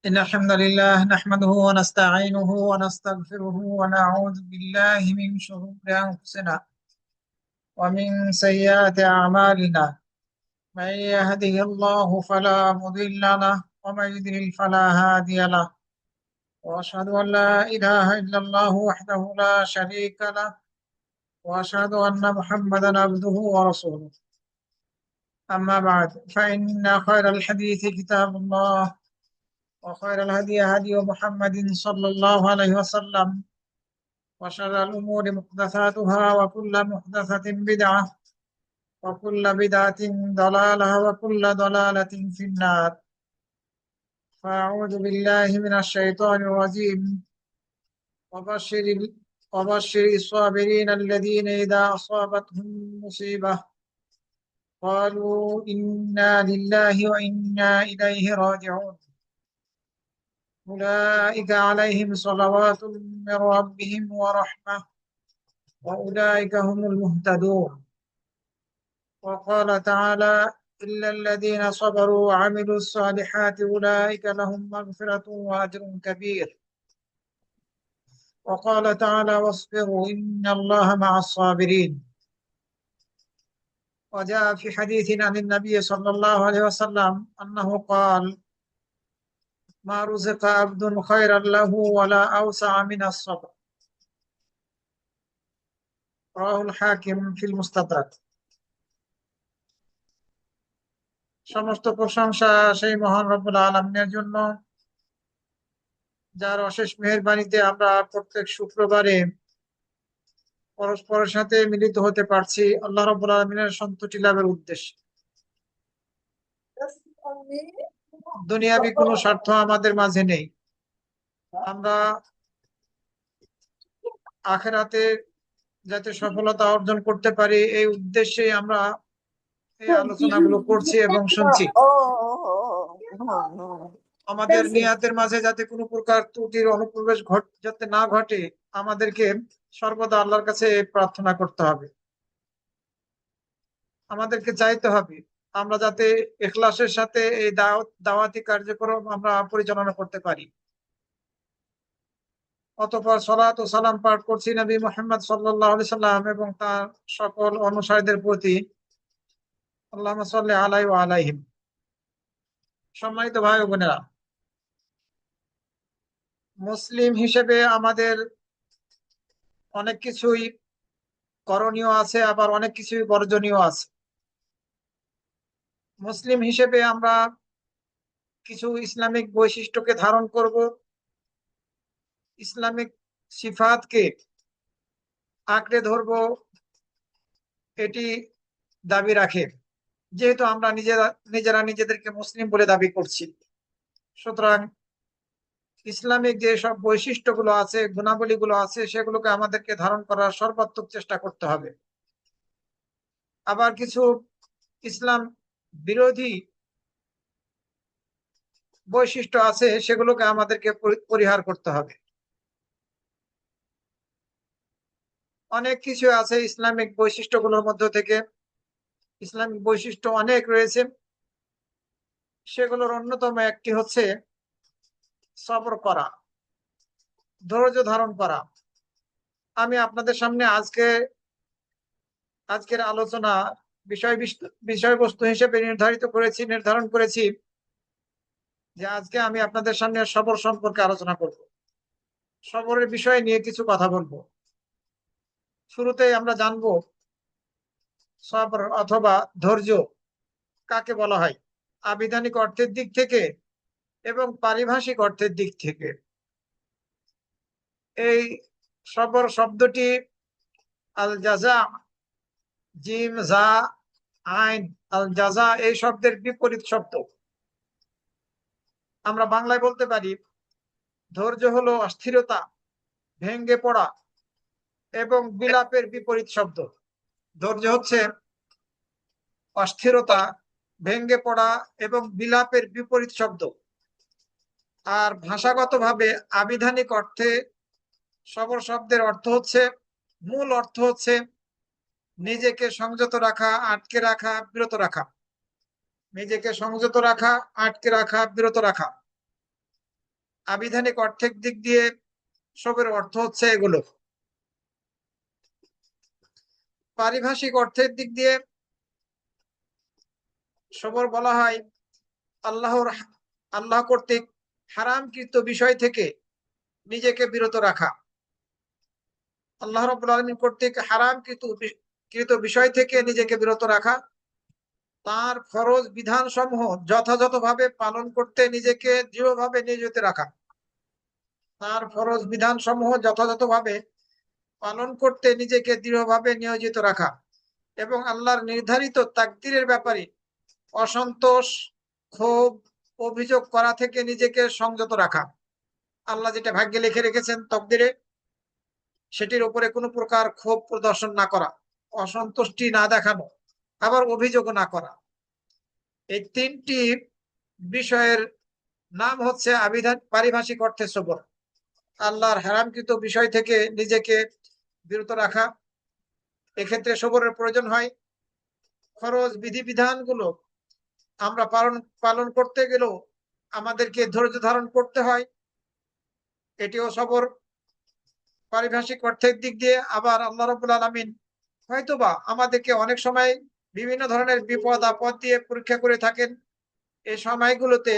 إن الحمد لله نحمده ونستعينه ونستغفره ونعوذ بالله من شرور أنفسنا ومن سيئات أعمالنا. من يهده الله فلا مضل له ومن يضلل فلا هادي له. وأشهد أن لا إله إلا الله وحده لا شريك له، وأشهد أن محمدا عبده ورسوله. أما بعد، فإن خير الحديث كتاب الله، وخير الهدي هدي محمد صلى الله عليه وسلم، وشر الأمور محدثاتها، وكل محدثة بدعة، وكل بدعة ضلالة، وكل ضلالة في النار. فأعوذ بالله من الشيطان الرجيم. وبشر وبشر الصابرين الذين إذا أصابتهم مصيبة قالوا إنا لله وإنا إليه راجعون. أولئك عليهم صلوات من ربهم ورحمة، وأولئك هم المهتدون. وقال تعالى: إلا الذين صبروا وعملوا الصالحات أولئك لهم مغفرة وأجر كبير. وقال تعالى: واصبروا إن الله مع الصابرين. وجاء في حديث عن النبي صلى الله عليه وسلم أنه قال: ما رزق عبد خيرا له ولا أوسع من الصبر. رواه الحاكم في المستدرك। সমস্ত প্রশংসা সেই মহান রব্বুল আলামিনের জন্য, যার অশেষ মেহেরবানিতে আমরা প্রত্যেক শুক্রবারে পরস্পরের সাথে মিলিত হতে পারছি আল্লাহ রাব্বুল আলামিনের সন্তুষ্টি লাভের উদ্দেশ্যে। দুনিয়াবি কোনো স্বার্থ আমাদের মাঝে নেই। আমরা আখিরাতে যাতে সফলতা অর্জন করতে পারি, এই উদ্দেশ্যে আমরা এই আলোচনাগুলো করছি এবং শুনছি। আমাদের নিয়াতের মাঝে যাতে কোনো প্রকার ত্রুটির অনুপ্রবেশ যাতে না ঘটে, আমাদেরকে সর্বদা আল্লাহর কাছে প্রার্থনা করতে হবে। আমাদেরকে চাইতে হবে আমরা যাতে ইখলাসের সাথে এই দাওয়াতি কার্যক্রম আমরা পরিচালনা করতে পারি। অতঃপর সালাত ও সালাম পাঠ করছি নবী মুহাম্মদ সাল্লাল্লাহু আলাইহি সাল্লাম এবং তার সকল অনুসারীদের প্রতি। আল্লাহুম্মা সাল্লি আলাইহি ওয়া আলাইহিম। সম্মানিত ভাই ও বোনেরা, মুসলিম হিসেবে আমাদের অনেক কিছুই করণীয় আছে, আবার অনেক কিছুই বর্জনীয় আছে। মুসলিম হিসেবে আমরা কিছু ইসলামিক বৈশিষ্ট্যকে ধারণ করব, ইসলামিক সিফাতকে আঁকড়ে ধরব, এটি দাবি রাখে। যেহেতু আমরা নিজেরা নিজেদেরকে মুসলিম বলে দাবি করছি, সুতরাং ইসলামিক যে সব বৈশিষ্ট্যগুলো আছে, গুণাবলীগুলো আছে, সেগুলোকে আমাদেরকে ধারণ করার সর্বাত্মক চেষ্টা করতে হবে। আবার কিছু ইসলাম বিরোধী বৈশিষ্ট্য আছে, সেগুলোকে আমাদেরকে পরিহার করতে হবে। অনেক কিছু আছে ইসলামিক বৈশিষ্ট্যগুলোর মধ্যে থেকে, ইসলামিক বৈশিষ্ট্য অনেক রয়েছে। সেগুলোর অন্যতম একটি হচ্ছে সবর করা, ধৈর্য ধারণ করা। আমি আপনাদের সামনে আজকের আলোচনা বিষয়বস্তু হিসেবে নির্ধারণ করেছি যে আজকে আমি আপনাদের সামনে সবর সম্পর্কে আলোচনা করব। সবরের বিষয় নিয়ে কিছু কথা বলবো। শুরুতেই আমরা জানবো সবর অথবা ধৈর্য কাকে বলা হয়, আবিধানিক অর্থের দিক থেকে এবং পারিভাষিক অর্থের দিক থেকে। এই সবর শব্দটি আল জাযা, জিম জা আইন, আল জাযা এই শব্দের বিপরীত শব্দ। আমরা বাংলায় বলতে পারি ধৈর্য হলো অস্থিরতা, ভেঙ্গে পড়া এবং বিলাপের বিপরীত শব্দ। ধৈর্য হচ্ছে অস্থিরতা, ভেঙ্গে পড়া এবং বিলাপের বিপরীত শব্দ। আর ভাষাগতভাবে আবিধানিক অর্থে সবর শব্দের অর্থ হচ্ছে, মূল অর্থ হচ্ছে নিজেকে সংযত রাখা, আটকে রাখা, বিরত রাখা। নিজেকে সংযত রাখা, আটকে রাখা, বিরত রাখা। আবিধানিক অর্থের দিক দিয়ে সবের অর্থ হচ্ছে এগুলো। পারিভাষিক অর্থের দিক দিয়ে সবর বলা হয় আল্লাহ কর্তৃক হারামকৃত বিষয় থেকে নিজেকে বিরত রাখা। আল্লাহ রাব্বুল আলামিন কর্তৃক কৃত বিষয় থেকে নিজেকে বিরত রাখা, তার ফরজ বিধান সমূহ যথাযথভাবে পালন করতে নিজেকে দৃঢ়ভাবে নিয়োজিত রাখা। তার ফরজ বিধান সমূহ যথাযথভাবে পালন করতে নিজেকে দৃঢ়ভাবে নিয়োজিত রাখা এবং আল্লাহর নির্ধারিত তাকদীরের ব্যাপারে অসন্তোষ, ক্ষোভ, অভিযোগ করা থেকে নিজেকে সংযত রাখা। আল্লাহ যেটা ভাগ্যে লিখে রেখেছেন তকদিরে, সেটির উপরে কোনো প্রকার ক্ষোভ প্রদর্শন না করা, অসন্তুষ্টি না দেখানো, আবার অভিযোগও না করা। এই তিনটি বিষয়ের নাম হচ্ছে পারিভাষিক অর্থে সবর। আল্লাহর হারামকৃত বিষয় থেকে নিজেকে বিরত রাখা, এক্ষেত্রে সবরের প্রয়োজন হয়। ফরজ বিধিবিধানগুলো আমরা পালন করতে গেলেও আমাদেরকে ধৈর্য ধারণ করতে হয়, এটিও সবর পারিভাষিক অর্থের দিক দিয়ে। আবার আল্লাহ রাব্বুল আলামিন হয়তোবা আমাদেরকে অনেক সময় বিভিন্ন ধরনের বিপদ আপদ দিয়ে পরীক্ষা করে থাকেন। এই সময়গুলোতে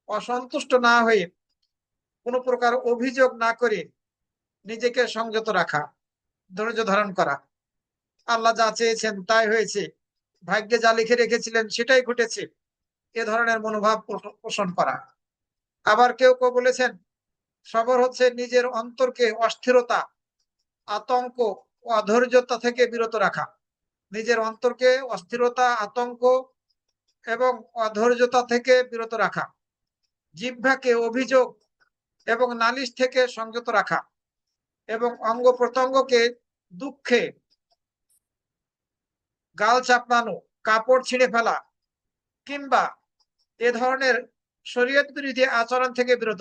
অসন্তুষ্ট না হয়ে কোনো প্রকার অভিযোগ না করে নিজেকে সংযত রাখা, ধৈর্য ধারণ করা। আল্লাহ যা চেয়েছেন তাই হয়েছে, ভাগ্যে যা লিখে রেখেছিলেন সেটাই ঘটেছে, এ ধরনের মনোভাব পোষণ করা। আবার কেউ কেউ বলেছেন সবর হচ্ছে নিজের অন্তরকে অস্থিরতা, আতঙ্ক ও অধৈর্যতা থেকে বিরত রাখা। নিজের অন্তরকে অস্থিরতা, আতঙ্ক এবং অধৈর্যতা থেকে বিরত রাখা, জিহ্বাকে অভিযোগ এবং নালিশ থেকে সংযত রাখা এবং অঙ্গ প্রত্যঙ্গকে দুঃখে গাল চাপড়ানো, কাপড় ছিঁড়ে ফেলা কিংবা এ ধরনের শরীয়ত বিরোধী আচরণ থেকে বিরত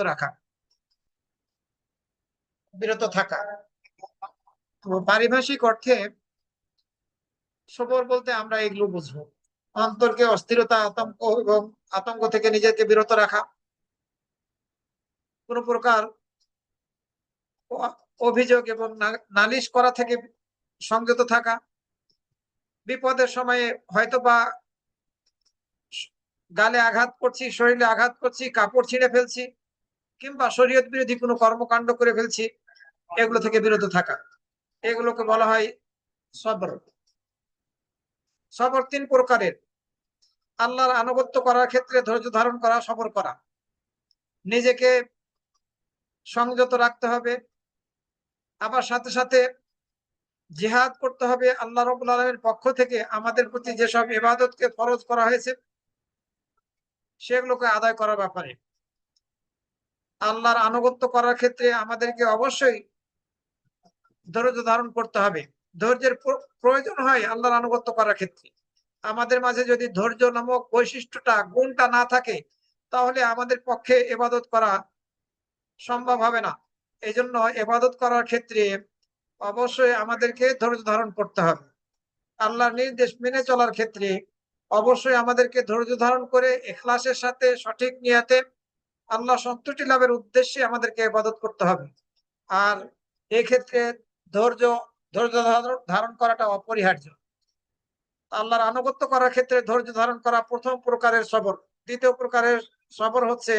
থাকা। তো পারিভাষিক অর্থে সবর বলতে আমরা এগুলো বুঝবো: অন্তরকে অস্থিরতা, আতঙ্ক থেকে নিজেকে বিরত রাখা, কোন প্রকার অভিযোগ এবং নালিশ করা থেকে সংযত থাকা, বিপদের সময়ে হয়তোবা গালে আঘাত করছি, শরীরে আঘাত করছি, কাপড় ছিঁড়ে ফেলছি কিংবা শরীয়ত বিরোধী কোনো কর্মকাণ্ড করে ফেলছি, এগুলো থেকে বিরত থাকা, এগুলোকে বলা হয় সবর। সবর তিন প্রকারের: আল্লাহর আনুগত্য করার ক্ষেত্রে ধৈর্য ধারণ করা, সবর করা, নিজেকে সংযত রাখতে হবে, আবার সাথে সাথে জিহাদ করতে হবে আল্লাহ রাব্বুল আলামিনের পক্ষ থেকে আমাদের প্রতি যেসব ইবাদতকে ফরজ করা হয়েছে সেগুলোকে আদায় করার ব্যাপারে। আল্লাহর আনুগত্য করার ক্ষেত্রে আমাদেরকে অবশ্যই ধৈর্য ধারণ করতে হবে। ধৈর্যের প্রয়োজন হয় আল্লাহর আনুগত্য করার ক্ষেত্রে। আমাদের মাঝে যদি ধৈর্য নামক বৈশিষ্ট্যটা, গুণটা না থাকে, তাহলে আমাদের পক্ষে ইবাদত করা সম্ভব হবে না। এই জন্য ইবাদত করার ক্ষেত্রে অবশ্যই আমাদেরকে ধৈর্য ধারণ করতে হবে। আল্লাহর নির্দেশ মেনে চলার ক্ষেত্রে অবশ্যই আমাদেরকে ধৈর্য ধারণ করে ইখলাসের সাথে সঠিক নিয়াতে আল্লাহ সন্তুষ্টি লাভের উদ্দেশ্যে আমাদেরকে ইবাদত করতে হবে। আর এক্ষেত্রে ধৈর্য ধৈর্য ধারণ করাটা অপরিহার্য। আল্লাহর আনুগত্য করার ক্ষেত্রে ধৈর্য ধারণ করা প্রথম প্রকারের সবর। দ্বিতীয় প্রকারের সবর হচ্ছে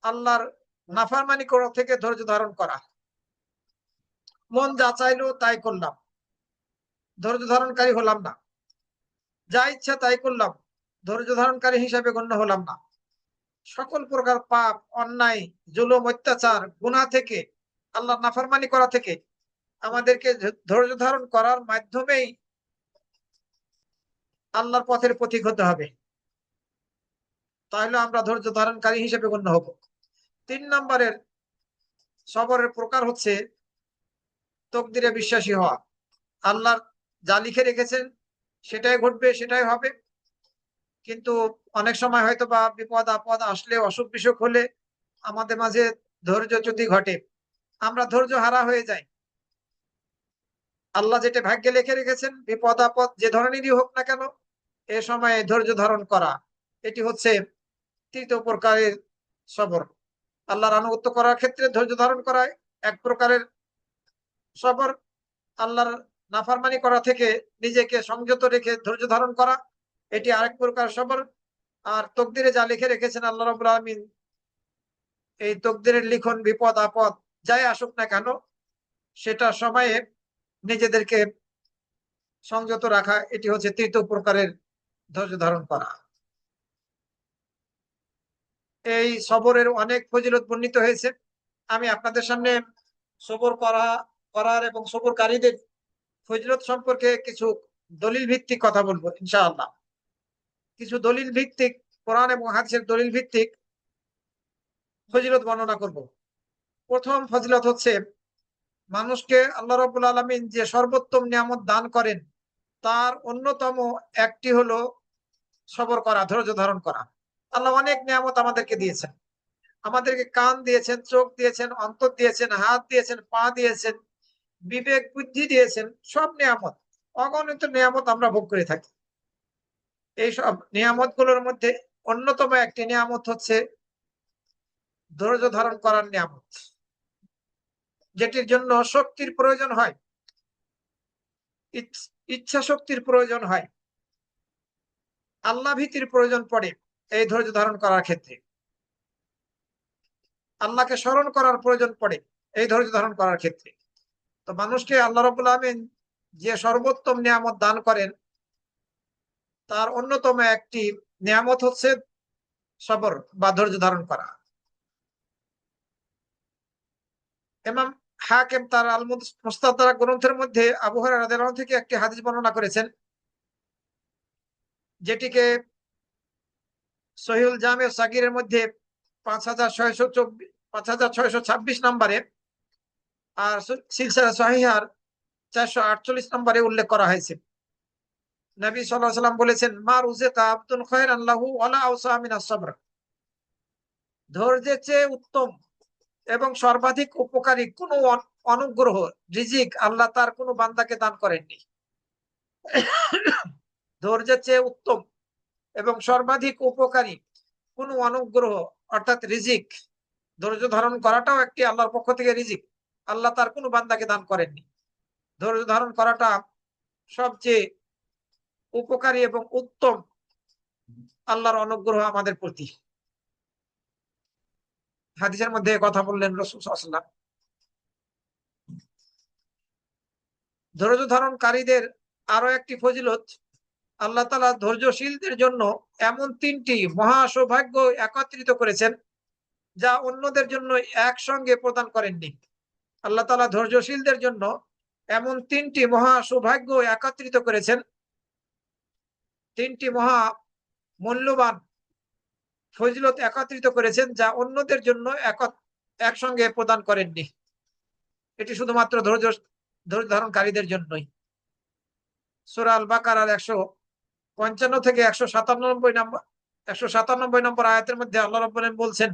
আল্লাহর নাফরমানি করা থেকে ধৈর্য ধারণ করা। মন যা চাইলো তাই করলাম, ধৈর্য ধারণকারী হলাম না। যা ইচ্ছা তাই করলাম, ধৈর্য ধারণকারী হিসাবে গণ্য হলাম না। সকল প্রকার পাপ, অন্যায়, জুলুম, অত্যাচার, গুনাহ থেকে, আল্লাহর নাফরমানি করা থেকে আমাদেরকে ধৈর্য ধারণ করার মাধ্যমেই আল্লাহর পথের পথিক হতে হবে, তাহলে আমরা ধৈর্য ধারণকারী হিসেবে গণ্য হব। 3 নম্বরের সবরের প্রকার হচ্ছে তকদিরে বিশ্বাসী হওয়া। আল্লাহ যা লিখে রেখেছেন সেটাই ঘটবে, সেটাই হবে। কিন্তু অনেক সময় হয়তো বা বিপদ আপদ আসলে, অসুখ বিসুখ হলে আমাদের মাঝে ধৈর্য যদি ঘটে, আমরা ধৈর্য হারা হয়ে যাই। আল্লাহ যেটা ভাগ্যে লিখে রেখেছেন, বিপদ আপদ যে ধরনেরই হোক না কেন, এ সময়ে ধৈর্য ধারণ করা, এটি হচ্ছে তৃতীয় প্রকারের সবর। আল্লাহর আনুগত্য করার ক্ষেত্রে ধৈর্য ধারণ করা এক প্রকারের সবর, আল্লাহর নাফরমানি করা থেকে নিজেকে সংযত রেখে ধৈর্য ধারণ করা এটি আরেক প্রকার সবর। আর তকদিরে যা লিখে রেখেছেন আল্লাহ রাব্বুল আলামিন, এই তকদিরের লিখন বিপদ আপদ যাই আসুক না কেন সেটা সময়ে নিজেদেরকে সংযত রাখা, এটি হচ্ছে তৃতীয় প্রকারের ধৈর্য ধারণ করা। এই সবরের অনেক ফজিলত বর্ণিত হয়েছে। আমি আপনাদের সামনে সবর করার এবং সবরকারীদের ফজিলত সম্পর্কে কিছু দলিল ভিত্তিক কথা বলবো ইনশাআল্লাহ। কিছু দলিল ভিত্তিক, কোরআন এবং হাদিসের দলিল ভিত্তিক ফজিলত বর্ণনা করব। প্রথম ফজিলত হচ্ছে, মানুষকে আল্লাহ রাব্বুল আলামিন যে সর্বোত্তম নিয়ামত দান করেন তার অন্যতম একটি হলো সবর করা, ধৈর্য ধারণ করা। আল্লাহ অনেক নিয়ামত আমাদেরকে দিয়েছেন, আমাদেরকে কান দিয়েছেন, চোখ দিয়েছেন, অন্তর দিয়েছেন, হাত দিয়েছেন, পা দিয়েছেন, বিবেক বুদ্ধি দিয়েছেন, সব নিয়ামত, অগণিত নিয়ামত আমরা ভোগ করে থাকি। এই সব নিয়ামত গুলোর মধ্যে অন্যতম একটি নিয়ামত হচ্ছে ধৈর্য ধারণ করার নিয়ামত, যেটির জন্য শক্তির প্রয়োজন হয়, ইচ্ছা শক্তির প্রয়োজন হয়, আল্লাহ ভীতির প্রয়োজন পড়ে। এই ধৈর্য ধারণ করার ক্ষেত্রে আল্লাহকে স্মরণ করার প্রয়োজন পড়ে এই ধৈর্য ধারণ করার ক্ষেত্রে। তো মানুষকে আল্লাহ রাব্বুল আলামিন যে সর্বোত্তম নিয়ামত দান করেন তার অন্যতম একটি নিয়ামত হচ্ছে সবর বা ধৈর্য ধারণ করা। ইমাম হাকিম তার আল মুস্তাদরাক গ্রন্থের মধ্যে আবু হুরায়রা রাদিয়াল্লাহু আনহু থেকে একটি হাদিস বর্ণনা করেছেন, যেটিকে সহিহুল জামে সাগীরের মধ্যে 5626 নম্বরে আর সিলসিলা সহিহার 448 নম্বরে উল্লেখ করা হয়েছে। নবী সাল্লাল্লাহু আলাইহি ওয়াসাল্লাম বলেছেন, মা রুজিকা আবদুন খায়রান লাহু ওয়ালা আওসা মিনাস সবর। ধৈর্যের চেয়ে উত্তম এবং সর্বাধিক উপকারী কোন অনুগ্রহ, রিজিক আল্লাহ তার কোন বান্দাকে দান করেননি। ধৈর্যের চেয়ে উত্তম এবং সর্বাধিক উপকারী কোন অনুগ্রহ অর্থাৎ রিজিক, ধৈর্য ধারণ করাটাও একটি আল্লাহর পক্ষ থেকে রিজিক, আল্লাহ তার কোন বান্দাকে দান করেননি। ধৈর্য ধারণ করাটা সবচেয়ে উপকারী এবং উত্তম আল্লাহর অনুগ্রহ আমাদের প্রতি। হাদিসের মধ্যে কথা বললেন রাসূল সাল্লাল্লাহু আলাইহি ওয়াসাল্লাম। ধৈর্য ধারণকারীদের আরো একটি ফজিলত, আল্লাহ তাআলা ধৈর্যশীলদের জন্য এমন 3টি মহা সৌভাগ্য একত্রিত করেছেন যা অন্যদের জন্য একসঙ্গে প্রদান করেননি। আল্লাহ তাআলা ধৈর্যশীলদের জন্য এমন 3টি মহা সৌভাগ্য একত্রিত করেছেন, 3টি মহা মূল্যবান ফজিলত একত্রিত করেছেন যা অন্যদের জন্য একসঙ্গে প্রদান করেননি। এটি শুধুমাত্র ধৈর্য ধারণকারীদের জন্যই। সূরা আল বাকারার 155 থেকে 197 নম্বর আয়াতের মধ্যে আল্লাহ রাব্বুল আলামিন বলছেন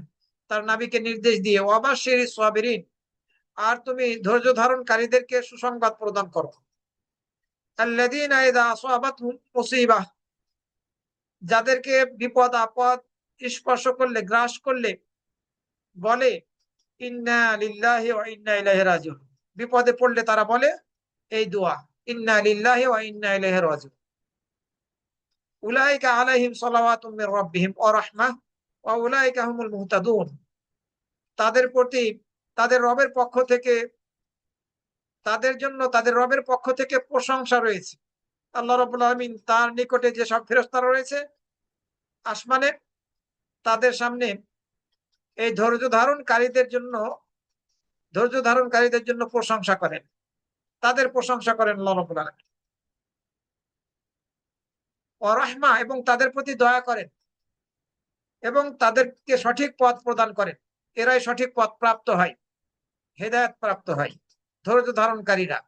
তার নবীকে নির্দেশ দিয়ে, ওয়াবাশশিরিস সাবিরিন, আর তুমি ধৈর্য ধারণকারীদেরকে সুসংবাদ প্রদান করো। আল্লাযীনা ইযা আসাবাতহুম মুসিবাহ, যাদেরকে বিপদ আপদ স্পর্শ করলে, গ্রাস করলে বলে ইন্না লিল্লাহি ওয়া ইন্না ইলাইহি রাজিউন। বিপদে পড়লে তারা বলে এই দোয়া, ইন্না লিল্লাহি ওয়া ইন্না ইলাইহি রাজিউন। উলাইকা আলাইহিম সালাওয়াতুম মির রাব্বিহিম ওয়া রাহমাহ ওয়া উলাইকা হুমুল মুহতাদুন। তাদের প্রতি তাদের রবের পক্ষ থেকে, তাদের জন্য তাদের রবের পক্ষ থেকে প্রশংসা রয়েছে। আল্লাহ রাব্বুল আলামিন তার নিকটে যে সব ফেরেশতারা রয়েছে আসমানে, তাদের সামনে এই ধৈর্য ধারণকারীদের জন্য প্রশংসা করেন, তাদের প্রশংসা করেন আল্লাহ রাব্বুল আলামিন। ওয়া রাহমা, এবং তাদের প্রতি দয়া করেন এবং তাদেরকে সঠিক পথ প্রদান করেন। এরাই সঠিক পথ প্রাপ্ত হয়, হেদায়েত প্রাপ্ত হয়, ধৈর্য ধারণকারীরা।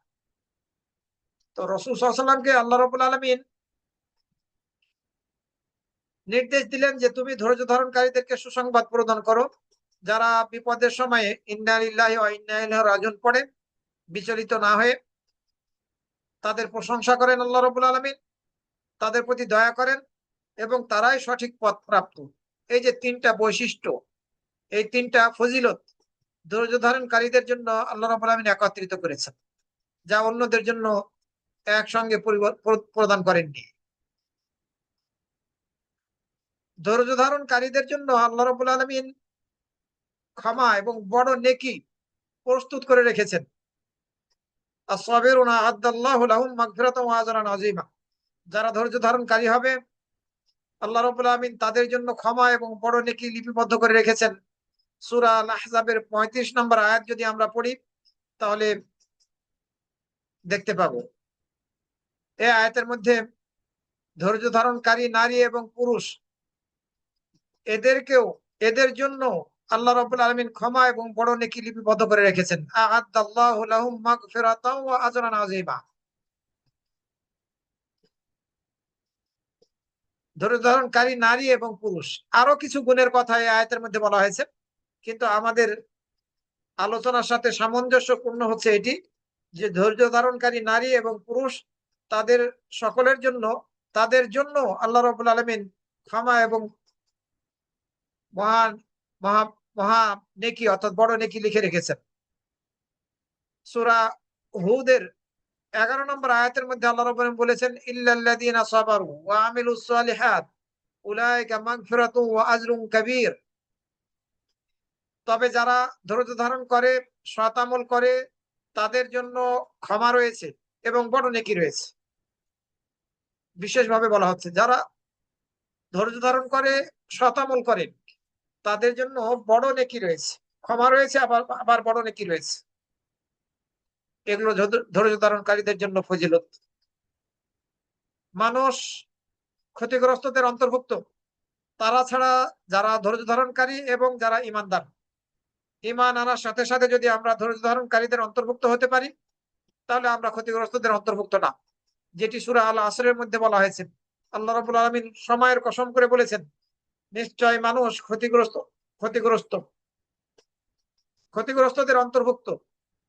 তো রাসূল সাল্লাল্লাহু আলাইহি ওয়াসাল্লামকে আল্লাহ রাব্বুল আলামিন নির্দেশ দিলেন যে তুমি ধৈর্য ধারণকারীদেরকে সুসংবাদ প্রদান করো, যারা বিপদের সময়ে ইন্না লিল্লাহি ওয়া ইন্না ইলাইহি রাজিউন পড়ে বিচলিত না হয়ে তাদের প্রশংসা করেন আল্লাহ রাব্বুল আলামিন, তাদের প্রতি দয়া করেন এবং তারাই সঠিক পথ প্রাপ্ত। এই যে 3টা বৈশিষ্ট্য, এই তিনটা ফজিলত ধৈর্য ধারণকারীদের জন্য আল্লাহ রাব্বুল আলামিন একত্রিত করেছেন, যা অন্যদের জন্য একসঙ্গে প্রদান করেননি। ধৈর্য ধারণকারীদের জন্য আল্লাহ রাব্বুল আলামিন ক্ষমা এবং বড় নেকি প্রস্তুত করে রেখেছেন। আস-সাবিরুনা আ'আদ্দাল্লাহু লাহুম মাগফিরাতাও ওয়া আজরান আযীমা। যারা ধৈর্য ধারণকারী হবে, আল্লাহ রাব্বুল আলামিন তাদের জন্য ক্ষমা এবং বড় নেকি লিপিবদ্ধ করে রেখেছেন। সূরা আল আহজাবের 35 নম্বর আয়াত যদি আমরা পড়ি তাহলে দেখতে পাবো। এই আয়াতের মধ্যে ধৈর্য ধারণকারী নারী এবং পুরুষ এদের জন্য আল্লাহ রাব্বুল আলামিন ক্ষমা এবং বড় নেকি লিপিবদ্ধ করে রেখেছেন। আ'আদ্দাল্লাহু লাহুম মাগফিরাতাও ওয়া আজরান আযীমা। ধৈর্য ধারণকারী নারী এবং পুরুষ, আরো কিছু গুণের কথা এই আয়াতের মধ্যে বলা হয়েছে, কিন্তু আমাদের আলোচনার সাথে সামঞ্জস্যপূর্ণ হচ্ছে এটি যে ধৈর্য ধারণকারী নারী এবং পুরুষ তাদের সকলের জন্য তাদের জন্য আল্লাহ রাব্বুল আলামিন ক্ষমা এবং মহান মহা মহা নেকি অর্থাৎ বড় নেকি লিখে রেখেছেন। সূরা হুদের 11 নম্বর আয়াতের মধ্যে আল্লাহ রাব্বুল আলামিন বলেছেন, ইল্লাল্লাযীনা সাবারু ওয়া আমিলুস সালিহাত উলাইকা মাগফিরাতুন ওয়া আজরুন কাবীর। তবে যারা ধৈর্য ধারণ করে, সৎ আমল করে, তাদের জন্য ক্ষমা রয়েছে এবং বড় নেকি রয়েছে। বিশেষভাবে বলা হচ্ছে যারা ধৈর্য ধারণ করে, সৎ আমল করে, তাদের জন্য বড় নেকি রয়েছে, ক্ষমা রয়েছে, আবার আবার বড় নেকি রয়েছে। এগুলো ধৈর্য ধারণকারীদের জন্য ফজিলত। মানুষ ক্ষতিগ্রস্তদের অন্তর্ভুক্ত, তারা ছাড়া যারা ধৈর্য ধারণকারী এবং যারা ঈমানদার। ঈমান আনার সাথে সাথে যদি আমরা ধৈর্য ধারণকারীদের অন্তর্ভুক্ত হতে পারি, তাহলে আমরা ক্ষতিগ্রস্তদের অন্তর্ভুক্ত না, যেটি সূরা আল আসরের মধ্যে বলা হয়েছে। আল্লাহ রাব্বুল আলামিন সময়ের কসম করে বলেছেন, নিশ্চয় মানুষ ক্ষতিগ্রস্ত ক্ষতিগ্রস্তদের অন্তর্ভুক্ত,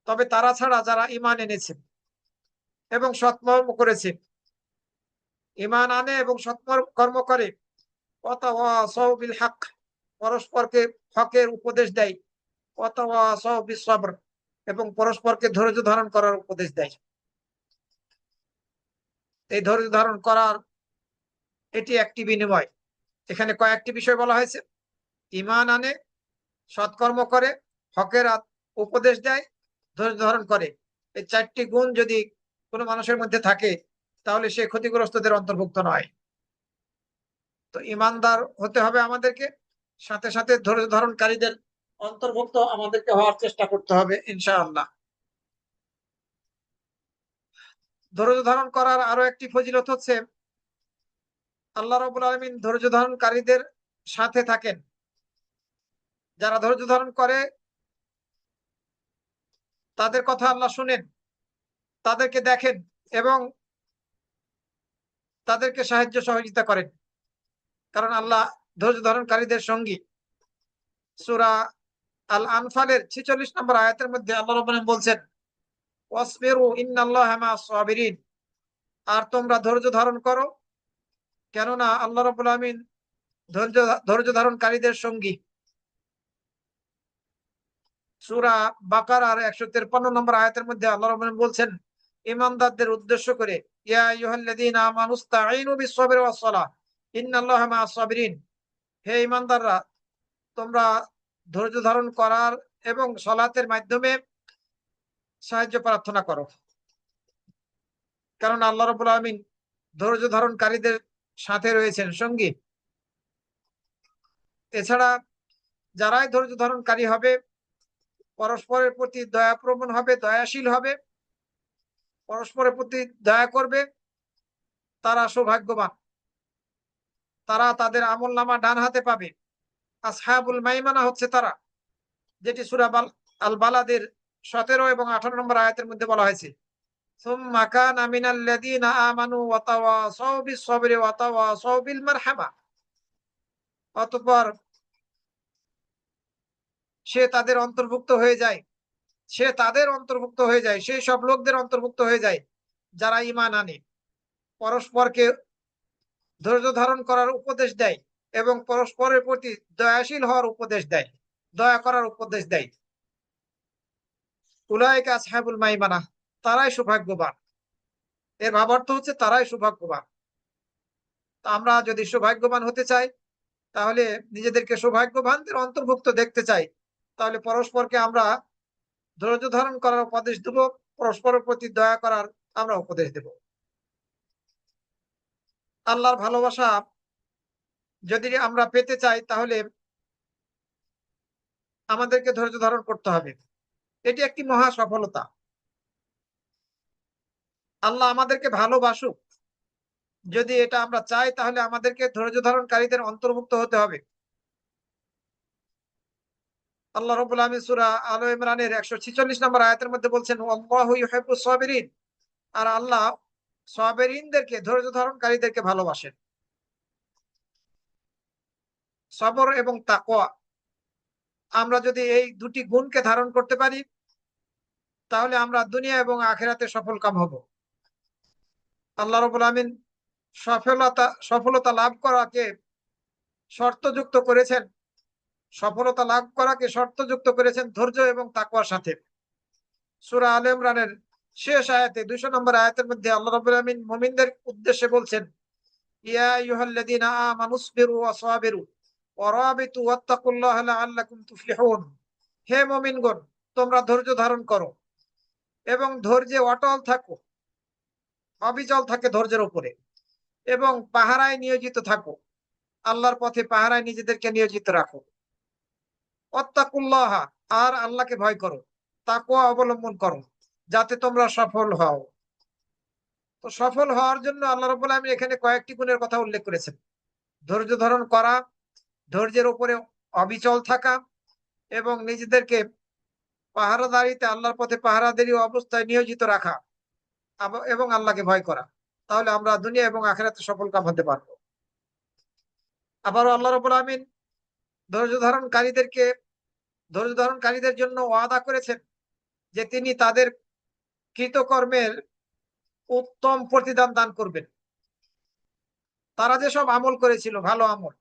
তবে তারা ছাড়া যারা ঈমান এনেছে এবং সৎকর্ম করেছে। ঈমান আনে এবং সৎকর্ম করে, ওয়াতাওয়াসাউ বিল হক, পরস্পরকে হকের উপদেশ দেয়, ওয়াতাওয়াসাউ বিস সবর, এবং পরস্পরকে ধৈর্য ধারণ করার উপদেশ দেয়। এই ধৈর্য ধারণ করার এটি একটি বিনিময়। এখানে কয়েকটি বিষয় বলা হয়েছে: ঈমান আনে, সৎকর্ম করে, হকের উপদেশ দেয়, ধৈর্য ধারণ করে। এই চারটি গুণ যদি কোনো মানুষের মধ্যে থাকে, তাহলে সে ক্ষতিগ্রস্তদের অন্তর্ভুক্ত নয়। তো ঈমানদার হতে হবে আমাদেরকে, সাথে সাথে ধৈর্য ধারণকারীদের অন্তর্ভুক্ত আমাদেরকে হওয়ার চেষ্টা করতে হবে ইনশাআল্লাহ। ধৈর্য ধারণ করার আরো একটি ফজিলত হচ্ছে, আল্লাহ রাব্বুল আলামিন ধৈর্য ধারণকারীদের সাথে থাকেন। যারা ধৈর্য ধারণ করে তাদের কথা আল্লাহ শুনেন, তাদেরকে দেখেন এবং তাদেরকে সাহায্য সহযোগিতা করেন, কারণ আল্লাহ ধৈর্য ধারণকারীদের সঙ্গী। সূরা আল আনফালের 46 নম্বর আয়াতের মধ্যে আল্লাহ রাব্বুল আলামিন বলছেন, ওয়াসবিরু ইন্নাল্লাহা মা'আস সাবিরিন। আর তোমরা ধৈর্য ধারণ করো, কেননা আল্লাহ রাব্বুল আলামিন ধৈর্য ধারণকারীদের সঙ্গী। সূরা বাকারার 153 নম্বর আয়াতের মধ্যে আল্লাহ রাব্বুল আলামিন বলছেন ঈমানদারদের উদ্দেশ্য করে, ইয়া আইয়ুহাল্লাযীনা আমানুস্তাঈনু বিস-সাবরি ওয়াস-সালাহ ইন্নাল্লাহা মা'আস সাবিরিন। হে ঈমানদাররা, তোমরা ধৈর্য ধারণ করার এবং সালাতের মাধ্যমে সাহায্য প্রার্থনা করো, কারণ আল্লাহ রাব্বুল আলামিন ধৈর্য ধারণকারীদের সাথে রয়েছেন, সঙ্গী। এছাড়া যারাই ধৈর্য ধারণকারী হবে, পরস্পরের প্রতি দয়াপ্রবণ হবে, দয়াশীল হবে, পরস্পরের প্রতি দয়া করবে, তারা সৌভাগ্যবান। তারা তাদের আমলনামা ডান হাতে পাবে। আসহাবুল মাইমানা হচ্ছে তারা, যেটি সূরা আল বালাদের 17 এবং 18 নম্বর আয়াতের মধ্যে বলা হয়েছে। সুম্মা কানা মিনাল্লাযীনা আমানু ওয়া তাওয়াসাউ বিস-সাবরি ওয়া তাওয়াসাউ বিল মারহামা। অতঃপর সে তাদের অন্তর্ভুক্ত হয়ে যায়, সেই সব লোকদের অন্তর্ভুক্ত হয়ে যায় যারা ঈমান আনে, পরস্পরকে ধৈর্য ধারণ করার উপদেশ দেয় এবং পরস্পরের প্রতি দয়াশীল হওয়ার উপদেশ দেয়। দয়া করার উপদেশ দেয়। উলাইকা আসহাবুল মাইমানা, তারাই সৌভাগ্যবান। এর ভাবার্থ হচ্ছে তারাই সৌভাগ্যবান। তা আমরা যদি সৌভাগ্যবান হতে চাই, তাহলে নিজেদেরকে সৌভাগ্যবানদের অন্তর্ভুক্ত দেখতে চাই, তাহলে পরস্পরকে আমরা ধৈর্য ধারণ করার উপদেশ দেব, পরস্পরের প্রতি দয়া করার আমরা উপদেশ দেব। আল্লাহর ভালোবাসা যদি আমরা পেতে চাই, তাহলে আমাদেরকে ধৈর্য ধারণ করতে হবে। এটি একটি মহা সফলতা। আল্লাহ আমাদেরকে ভালোবাসুক, যদি এটা আমরা চাই, তাহলে আমাদেরকে ধৈর্য ধারণকারীদের অন্তর্ভুক্ত হতে হবে। আল্লাহ রাব্বুল আলামিন সূরা আলে ইমরানের 146 নম্বর আয়াতের মধ্যে বলছেন, আল্লাহু ইউহিব্বুস সাবিরিন, আর আল্লাহ সাবিরিনদেরকে, ধৈর্য ধারণকারীদেরকে ভালোবাসেন। সবর এবং তাকওয়া, আমরা যদি এই দুটি গুণকে ধারণ করতে পারি, তাহলে আমরা দুনিয়া এবং আখিরাতে সফলকাম হব। আল্লাহ রাব্বুল আলামিন সফলতা লাভ করাকে শর্তযুক্ত করেছেন, সফলতা লাভ করাকে শর্তযুক্ত করেছেন ধৈর্য এবং তাকওয়ার সাথে। সূরা আলে ইমরানের শেষ আয়াতে 200 নম্বর আয়াতের মধ্যে আল্লাহ রাব্বুল আলামিন মুমিনদের উদ্দেশ্যে বলছেন, ইয়া আইয়ুহাল্লাযীনা আমানুসবিরু ওয়া সাবিরু ওয়া রাবিতু ওয়াত্তাকুল্লাহা লাআল্লাকুম তুফলিহুন। হে মুমিনগণ, তোমরা ধৈর্য ধারণ করো এবং ধৈর্যে অটল থাকো, অবিচল থাকে ধৈর্যের উপরে, এবং পাহারায় নিয়োজিত থাকো, আল্লাহর পথে পাহারায় নিজেদেরকে নিয়োজিত রাখো। ওয়াত্তাকুল্লাহা, আর আল্লাহকে ভয় করো, তাকওয়া অবলম্বন করো, যাতে তোমরা সফল হও। তো সফল হওয়ার জন্য আল্লাহ রাব্বুল আলামিন এখানে কয়েকটি গুণের কথা উল্লেখ করেছেন। ধৈর্য ধারণ করা, ধৈর্যের উপরে অবিচল থাকা, এবং নিজেদেরকে পাহারাদারিতে, আল্লাহর পথে পাহারাদারি অবস্থায় নিয়োজিত রাখা, এবং আল্লাহকে ভয় করা। তাহলে আমরা দুনিয়া এবং আখিরাতে সফলকাম হতে পারবো। আবারও আল্লাহ রাব্বুল আলামিন ধৈর্য ধারণকারীদেরকে, ধৈর্য ধারণকারীদের জন্য ওয়াদা করেছেন যে তিনি তাদের কৃতকর্মের উত্তম প্রতিদান দান করবেন। তারা যেসব আমল করেছিল, ভালো আমল,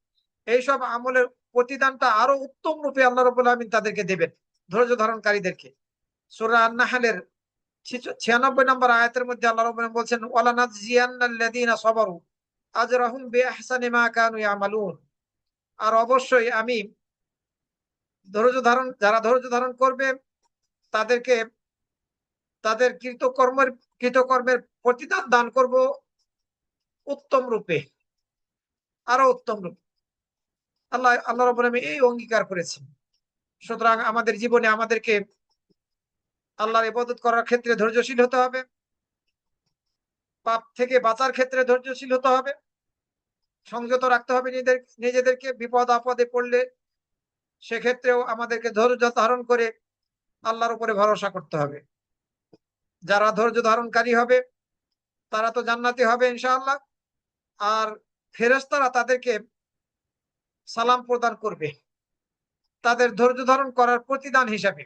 এইসব আমলের প্রতিদানটা আরো উত্তম রূপে আল্লাহ রাব্বুল আলামিন তাদেরকে দেবেন, ধৈর্য ধারণকারীদেরকে। সূরা আন-নাহলের 96 নম্বর আয়াতের মধ্যে আল্লাহ রাব্বুল আলামিন বলছেন, ওয়ালা নাযিয়ান্নাল্লাযীনা সাবারু আজরাহুম বিআহসানি মা কানু ইয়ামালুন। আর অবশ্যই আমি যারা ধৈর্য ধারণ করবে, তাদেরকে তাদের কৃতকর্মের প্রতিদান দান করব উত্তম রূপে, আরো উত্তম রূপে। আল্লাহ রাব্বুল আলামিন এই অঙ্গীকার করেছেন। সুতরাং আমাদের জীবনে আমাদেরকে আল্লাহর ইবাদত করার ক্ষেত্রে ধৈর্যশীল হতে হবে, পাপ থেকে বাঁচার ক্ষেত্রে ধৈর্যশীল হতে হবে, সংযত রাখতে হবে নিজেদেরকে। বিপদ আপদে পড়লে সেক্ষেত্রেও আমাদেরকে ধৈর্য ধারণ করে আল্লাহর উপরে ভরসা করতে হবে। যারা ধৈর্য ধারণকারী হবে, তারা তো জান্নাতি হবে ইনশাআল্লাহ। আর ফেরেশতারা তাদেরকে সালাম প্রদান করবে তাদের ধৈর্য ধারণ করার প্রতিদান হিসাবে।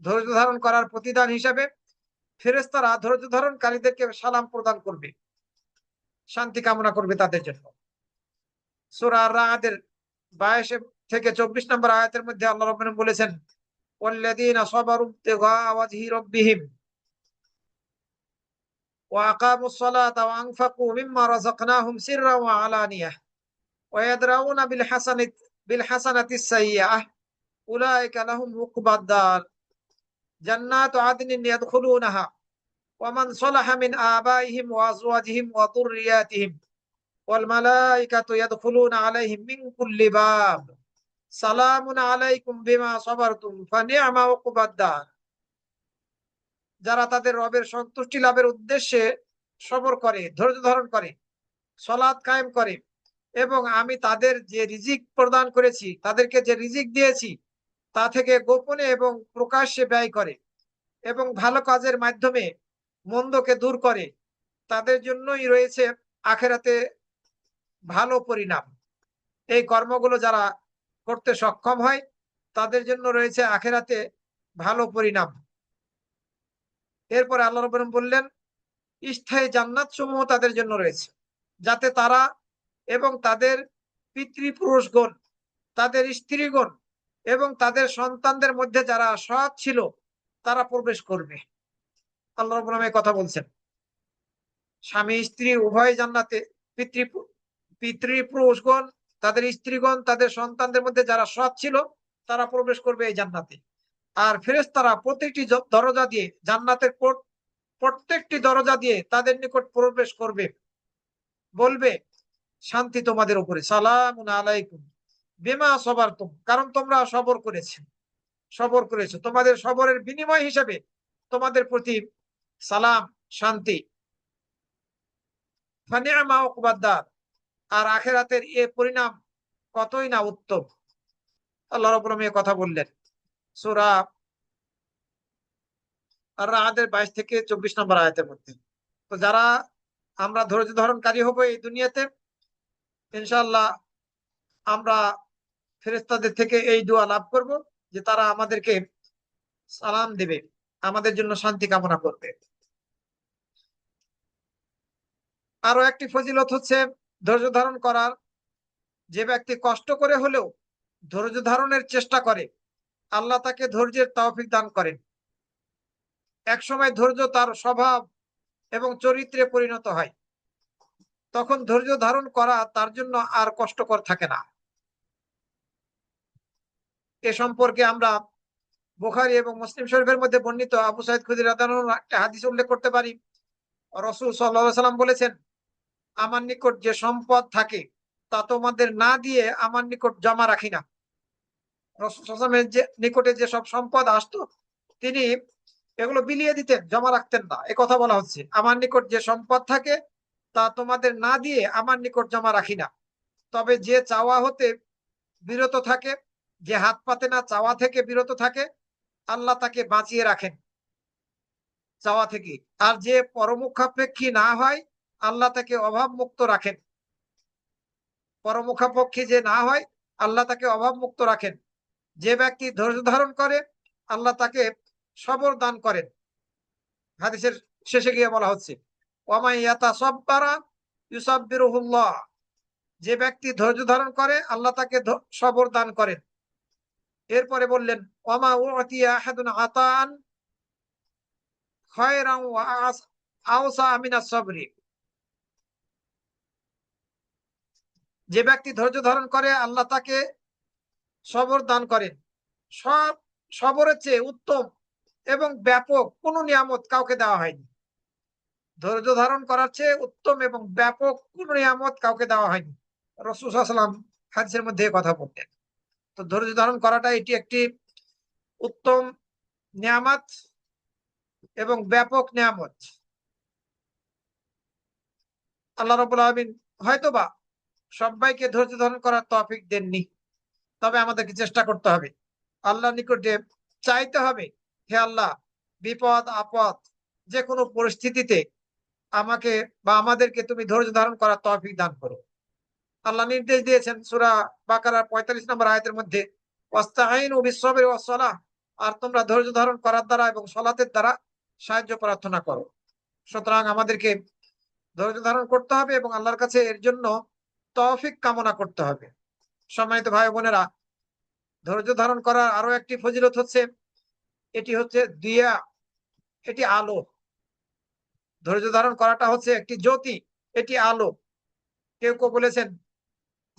ধৈর্য ধারণ করার প্রতিদান হিসাবে ফেরেশতারা ধৈর্য ধারণকারীদেরকে সালাম প্রদান করবে, শান্তি কামনা করবে তাদের জন্য। সূরা আর-রা'দের 22 থেকে 24 নম্বর আয়াতের মধ্যে আল্লাহ রাব্বুল আলামিন বলেছেন, ওয়াল্লাযীনা সাবারু ইবতিগা ওয়াজহি রাব্বিহিম ওয়া আকামুস সালাতা ওয়া আনফাকু মিম্মা রাযাকনাহুম সিররান ওয়া আলানিয়াহ ওয়া ইয়াদরাউনা বিল হাসানাতিস সাইয়্যাহ উলাইকা লাহুম উকবাদ দার জান্নাতু আদনিন ইয়াদখুলুনাহা ওয়া মান সালাহা মিন আবাইহিম ওয়া আজওয়াজিহিম ওয়া যুররিয়াতিহিম ওয়াল মালাইকাতু ইয়াদখুলুনা আলাইহিম মিন কুল্লি বাব সালামুন আলাইকুম বিমা সাবারতুম ফানি'মা উকবাদ দার। যারা তাদের রবের সন্তুষ্টি লাভের উদ্দেশ্যে সবর করে, ধৈর্য ধারণ করে, সালাত কায়েম করে, এবং আমি তাদের যে রিজিক প্রদান করেছি, তাদেরকে যে রিজিক দিয়েছি, তা থেকে গোপনে এবং প্রকাশ্যে ব্যয় করে, এবং ভালো কাজের মাধ্যমে মন্দকে দূর করে, তাদের জন্যই রয়েছে আখিরাতে ভালো পরিণাম। এই কর্মগুলো যারা করতে সক্ষম হয়, তাদের জন্য রয়েছে আখিরাতে ভালো পরিণাম। এরপরে আল্লাহ রাব্বুল আলামিন বললেন, স্থায়ী জান্নাত সমূহ তাদের জন্য রয়েছে, যাতে তারা এবং তাদের পিতৃপুরুষগণ, তাদের স্ত্রীগণ এবং তাদের সন্তানদের মধ্যে যারা সৎ ছিল তারা প্রবেশ করবে। আল্লাহ রাব্বুল আলামিন কথা বলছেন, স্বামী স্ত্রী উভয় জান্নাতে, পিতৃপুরুষগণ, তাদের স্ত্রীগণ, তাদের সন্তানদের মধ্যে যারা সৎ ছিল তারা প্রবেশ করবে এই জান্নাতে। আর ফেরেশতারা প্রতিটি দরজা দিয়ে, জান্নাতের প্রত্যেকটি দরজা দিয়ে তাদের নিকট প্রবেশ করবে, বলবে শান্তি তোমাদের উপরে, সালামুন আলাইকুম বিমা সবারতুম, কারণ তোমরা সবর করেছো, তোমাদের সবরের বিনিময় হিসেবে তোমাদের প্রতি সালাম, শান্তি। ফানিআমা উকবাদ, আর আখিরাতের এ পরিণাম কতই না উত্তম। আল্লাহ রাব্বুল আলামিন কথা বললেন সূরা আর-রা'দের 22 থেকে 24 নম্বর আয়াতের মধ্যে। তো যারা আমরা ধৈর্য ধারণকারী হব এই দুনিয়াতে, ইনশাআল্লাহ আমরা ফেরেশতাদের থেকে এই দোয়া লাভ করব যে তারা আমাদেরকে সালাম দেবে, আমাদের জন্য শান্তি কামনা করবে। আরো একটি ফজিলত হচ্ছে ধৈর্য ধারণ করার। যে ব্যক্তি কষ্ট করে হলেও ধৈর্য ধারণের চেষ্টা করে, আল্লাহ তাকে ধৈর্যের তৌফিক দান করেন। এক সময় ধৈর্য তার স্বভাব এবং চরিত্রে পরিণত হয়, তখন ধৈর্য ধারণ করা তার জন্য আর কষ্টকর থাকে না। এ সম্পর্কে আমরা বুখারী এবং মুসলিম শরীফের মধ্যে বর্ণিত আবু সাঈদ খুদরী রাদিয়াল্লাহু আনহু একটা হাদিস উল্লেখ করতে পারি। রাসূল সাল্লাল্লাহু আলাইহি সাল্লাম বলেছেন, আমার নিকট যে সম্পদ থাকে তা তোমাদের না দিয়ে আমার নিকট জমা রাখি না। রাসূল সাল্লাল্লাহু আলাইহি ওয়াসাল্লামের যে নিকটে যে সব সম্পদ আসতো, তিনি এগুলো বিলিয়ে দিতেন, জমা রাখতেন না। এ কথা বলা হচ্ছে, আমার নিকট যে সম্পদ থাকে তা তোমাদের না দিয়ে আমার নিকট জমা রাখি না। তবে যে চাওয়া হতে বিরত থাকে, যে হাত পাতে না চাওয়া থেকে বিরত থাকে, আল্লাহ তাকে বাঁচিয়ে রাখেন চাওয়া থেকে। আর যে পরমুখাপেক্ষী না হয়, আল্লাহ তাকে অভাব মুক্ত রাখেন। পরমুখাপেক্ষী যে না হয়, আল্লাহ তাকে অভাব মুক্ত রাখেন। যে ব্যক্তি ধৈর্য ধারণ করে, আল্লাহ তাকে সবর দান করেন। হাদিসের শেষে গিয়ে বলা হচ্ছে, ওয়ামান ইয়াতাসাব্বারা ইউসাব্বিরুহুল্লাহ, যে ব্যক্তি ধৈর্য ধারণ করে আল্লাহ তাকে সবর দান করেন। এরপরে বললেন, ওয়ামা উতিয়া আহাদুন আতান খায়রান ওয়া আওসা মিনাস সাবরি, যে ব্যক্তি ধৈর্য ধারণ করে আল্লাহ তাকে সবর দান করেন। সব সবরের চেয়ে উত্তম এবং ব্যাপক কোন নিয়ামত কাউকে দেওয়া হয়নি। ধৈর্য ধারণ করার চেয়ে উত্তম এবং ব্যাপক কোন নিয়ামত কাউকে দেওয়া হয়নি। রাসূল সাল্লাল্লাহু আলাইহি ওয়াসাল্লাম হাদিসের মধ্যে কথা বলতেন। তো ধৈর্য ধারণ করাটা এটি একটি উত্তম নিয়ামত এবং ব্যাপক নিয়ামত। আল্লাহ রাব্বুল আলামিন হয়তোবা সবাইকে ধৈর্য ধারণ করার তৌফিক দেননি, তবে আমাদেরকে চেষ্টা করতে হবে, আল্লাহর নিকটে চাইতে হবে, হে আল্লাহ, বিপদ আপদ যে কোনো পরিস্থিতিতে আমাকে বা আমাদেরকে তুমি ধৈর্য ধারণ করার তৌফিক দান করো। আল্লাহ নির্দেশ দিয়েছেন সূরা বাকারার 45 নম্বর আয়াতের মধ্যে, ওয়াস্তাঈনু বিস-সাবরি ওয়াস-সালাহ, আর তোমরা ধৈর্য ধারণ করার দ্বারা এবং সালাতের দ্বারা সাহায্য প্রার্থনা করো। সুতরাং আমাদেরকে ধৈর্য ধারণ করতে হবে এবং আল্লাহর কাছে এর জন্য তৌফিক কামনা করতে হবে। সম্মানিত ভাই বোনেরা, ধৈর্য ধারণ করার আরো একটি ফজিলত হচ্ছে, এটি হচ্ছে দিয়া, এটি আলো। ধৈর্য ধারণ করাটা হচ্ছে একটি জ্যোতি, এটি আলো। কেউ কেউ বলেছেন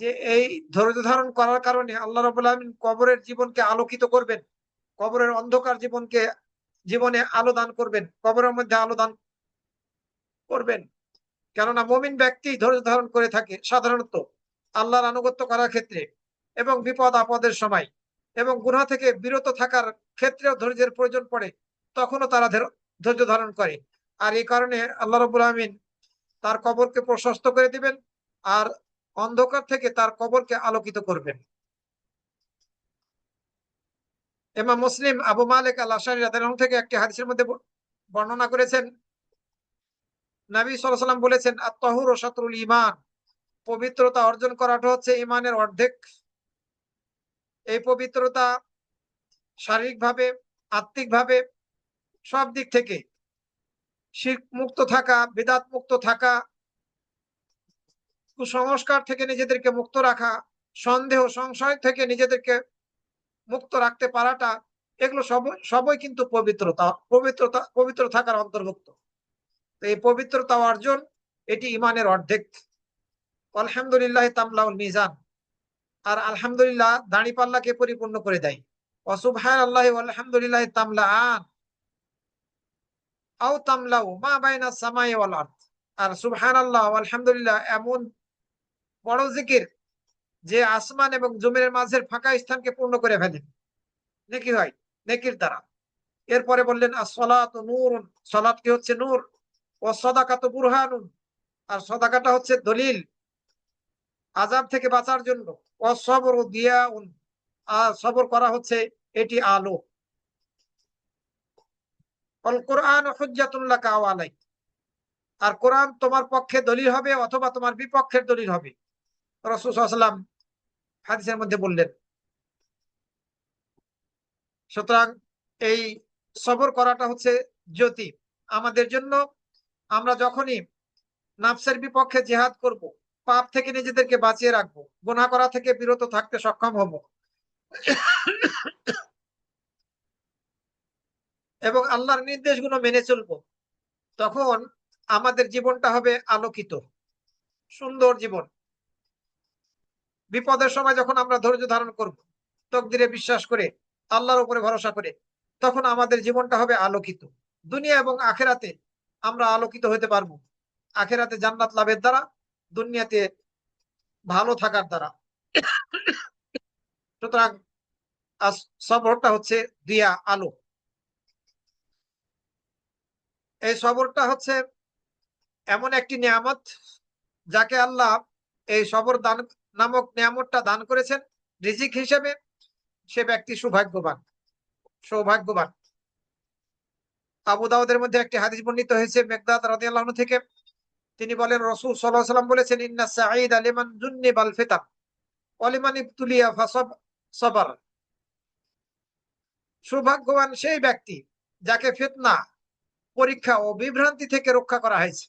যে এই ধৈর্য ধারণ করার কারণে আল্লাহ রাব্বুল আলামিন কবরের জীবনকে আলোকিত করবেন, কবরের অন্ধকার জীবনে আলো দান করবেন, কবরের মধ্যে আলো দান করবেন। কেননা মুমিন ব্যক্তি ধৈর্য ধারণ করে থাকে সাধারণত আল্লাহর আনুগত্য করার ক্ষেত্রে এবং বিপদ আপদের সময় এবং গুনাহ থেকে বিরত থাকার ক্ষেত্রেও ধৈর্যের প্রয়োজন পড়ে, তখনও তারা ধৈর্য ধারণ করে। আর এই কারণে আল্লাহ রাব্বুল আলামিন তার কবরকে প্রশস্ত করে দিবেন আর অন্ধকার থেকে তার কবরকে আলোকিত করবেন। ইমাম মুসলিম আবু মালিক আল-আশআরী রাদিয়াল্লাহু আনহু থেকে একটি হাদিসের মধ্যে বর্ণনা করেছেন, নবী সাল্লাল্লাহু আলাইহি ওয়াসাল্লাম বলেছেন, আত-তাহুরু শাতরুল ঈমান, পবিত্রতা অর্জন করাটা হচ্ছে ঈমানের অর্ধেক। এই পবিত্রতা শারীরিকভাবে, আত্মিকভাবে, সব দিক থেকে শিরক মুক্ত থাকা, বিদআত মুক্ত থাকা, কুসংস্কার থেকে নিজেদেরকে মুক্ত রাখা, সন্দেহ সংশয় থেকে নিজেদেরকে মুক্ত রাখতে পারাটা, এগুলো সবই কিন্তু পবিত্র থাকার অন্তর্ভুক্ত। তো এই পবিত্রতা অর্জন, এটি ইমানের অর্ধেক। আলহামদুলিল্লাহ তামলাউল মিজান, আর আলহামদুলিল্লাহ দাঁড়িপাল্লাকে পরিপূর্ণ করে দেয়। সুবহানাল্লাহি ওয়া আলহামদুলিল্লাহি তামলাআন আও তামলাউ মা বাইনা সামাই ওয়াল আরদ। আর সুবহানাল্লাহ ওয়া আলহামদুলিল্লাহ এমন বড় জিকির যে আসমান এবং জমিনের মাঝের ফাঁকা স্থানকে পূর্ণ করে ফেলে, নেকি হয়, নেকির দ্বারা। এরপরে বললেন as-সালাতু নূরুন, সালাত কি হচ্ছে নূর, ও সাদাকাতু বুরহানুন, আর সাদাকাটা হচ্ছে দলিল আযাব থেকে বাঁচার জন্য, ও সবরু দিয়াউন, আর সবর করা হচ্ছে এটি আলো। অল কোরআন হুজ্জাতুন লাকা ওয়া আলাইক, আর কোরআন তোমার পক্ষে দলিল হবে অথবা তোমার বিপক্ষের দলিল হবে, রাসূল সাল্লাল্লাহু আলাইহি ওয়াসাল্লাম হাদিসের মধ্যে বললেন। সুতরাং এই সবর করাটা হচ্ছে জ্যোতি আমাদের জন্য। আমরা যখনই নাফসের বিপক্ষে জিহাদ করব, পাপ থেকে নিজেদেরকে বাঁচিয়ে রাখবো, গুনাহ করা থেকে বিরত থাকতে সক্ষম হব এবং আল্লাহর নির্দেশগুলো মেনে চলবো, তখন আমাদের জীবনটা হবে আলোকিত, সুন্দর জীবন। বিপদের সময় যখন আমরা ধৈর্য ধারণ করব, তকদিরে বিশ্বাস করে, আল্লাহর উপরে ভরসা করে, তখন আমাদের জীবনটা হবে আলোকিত। দুনিয়া এবং আখেরাতে আমরা আলোকিত হতে পারবো, আখেরাতে জান্নাত লাভের দ্বারা, দুনিয়াতে ভালো থাকার দ্বারা। সুতরাং সবরটা হচ্ছে দিয়া আলো। এই সবরটা হচ্ছে এমন একটি নিয়ামত, যাকে আল্লাহ এই সবর দান নামক নিয়ামতটা দান করেছেন রিজিক হিসেবে, সে ব্যক্তি সৌভাগ্যবান। আবু দাউদের মধ্যে একটি হাদিস বর্ণিত হয়েছে মিকদাদ রাদিয়াল্লাহু আনহু থেকে। তিনি বলেন, রাসূল সাল্লাল্লাহু আলাইহি ওয়াসাল্লাম বলেছেন, ইন্না সাঈদা লিমান জুন্নিবাল ফিতান ওয়া লিমান ইবতুলিয়া ফাসাবার। সৌভাগ্যবান সেই ব্যক্তি যাকে ফিতনা, পরীক্ষা ও বিভ্রান্তি থেকে রক্ষা করা হয়েছে,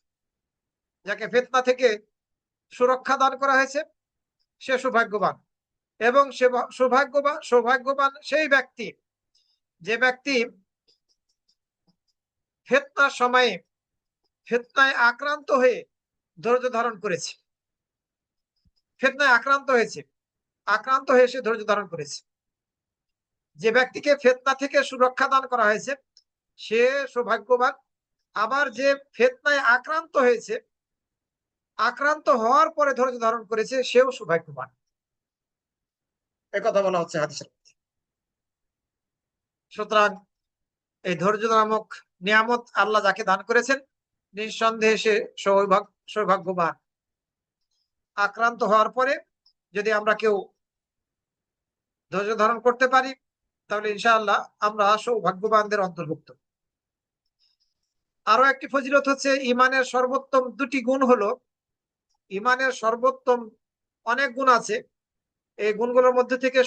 যাকে ফিতনা থেকে সুরক্ষা দান করা হয়েছে, সে সৌভাগ্যবান। এবং সে সৌভাগ্যবান সেই ব্যক্তি যে ব্যক্তি ফিতনার সময়ে ফিতনায় আক্রান্ত হয়ে ধৈর্য ধারণ করেছে, ফিতনায় আক্রান্ত হয়ে সে ধৈর্য ধারণ করেছে। যে ব্যক্তিকে ফিতনা থেকে সুরক্ষা দান করা হয়েছে সে সৌভাগ্যবান। আবার যে ফিতনায় আক্রান্ত হওয়ার পরে ধৈর্য ধারণ করেছে, সেও সৌভাগ্যবান। একথা বলা হচ্ছে হাদিসের। সুতরাং এই ধৈর্য নামক নিয়ামত আল্লাহ যাকে দান করেছেন, নিঃসন্দেহে সে সৌভাগ্যবান। আক্রান্ত হওয়ার পরে যদি আমরা কেউ ধৈর্য ধারণ করতে পারি, তাহলে ইনশাআল্লাহ আমরা সৌভাগ্যবানদের অন্তর্ভুক্ত। আরো একটি ফজিলত হচ্ছে ইমানের সর্বোত্তম দুটি গুণ হলো, ইমানের সর্বোত্তম অনেক গুণ আছে, এই গুণগুলোর মধ্যে থেকে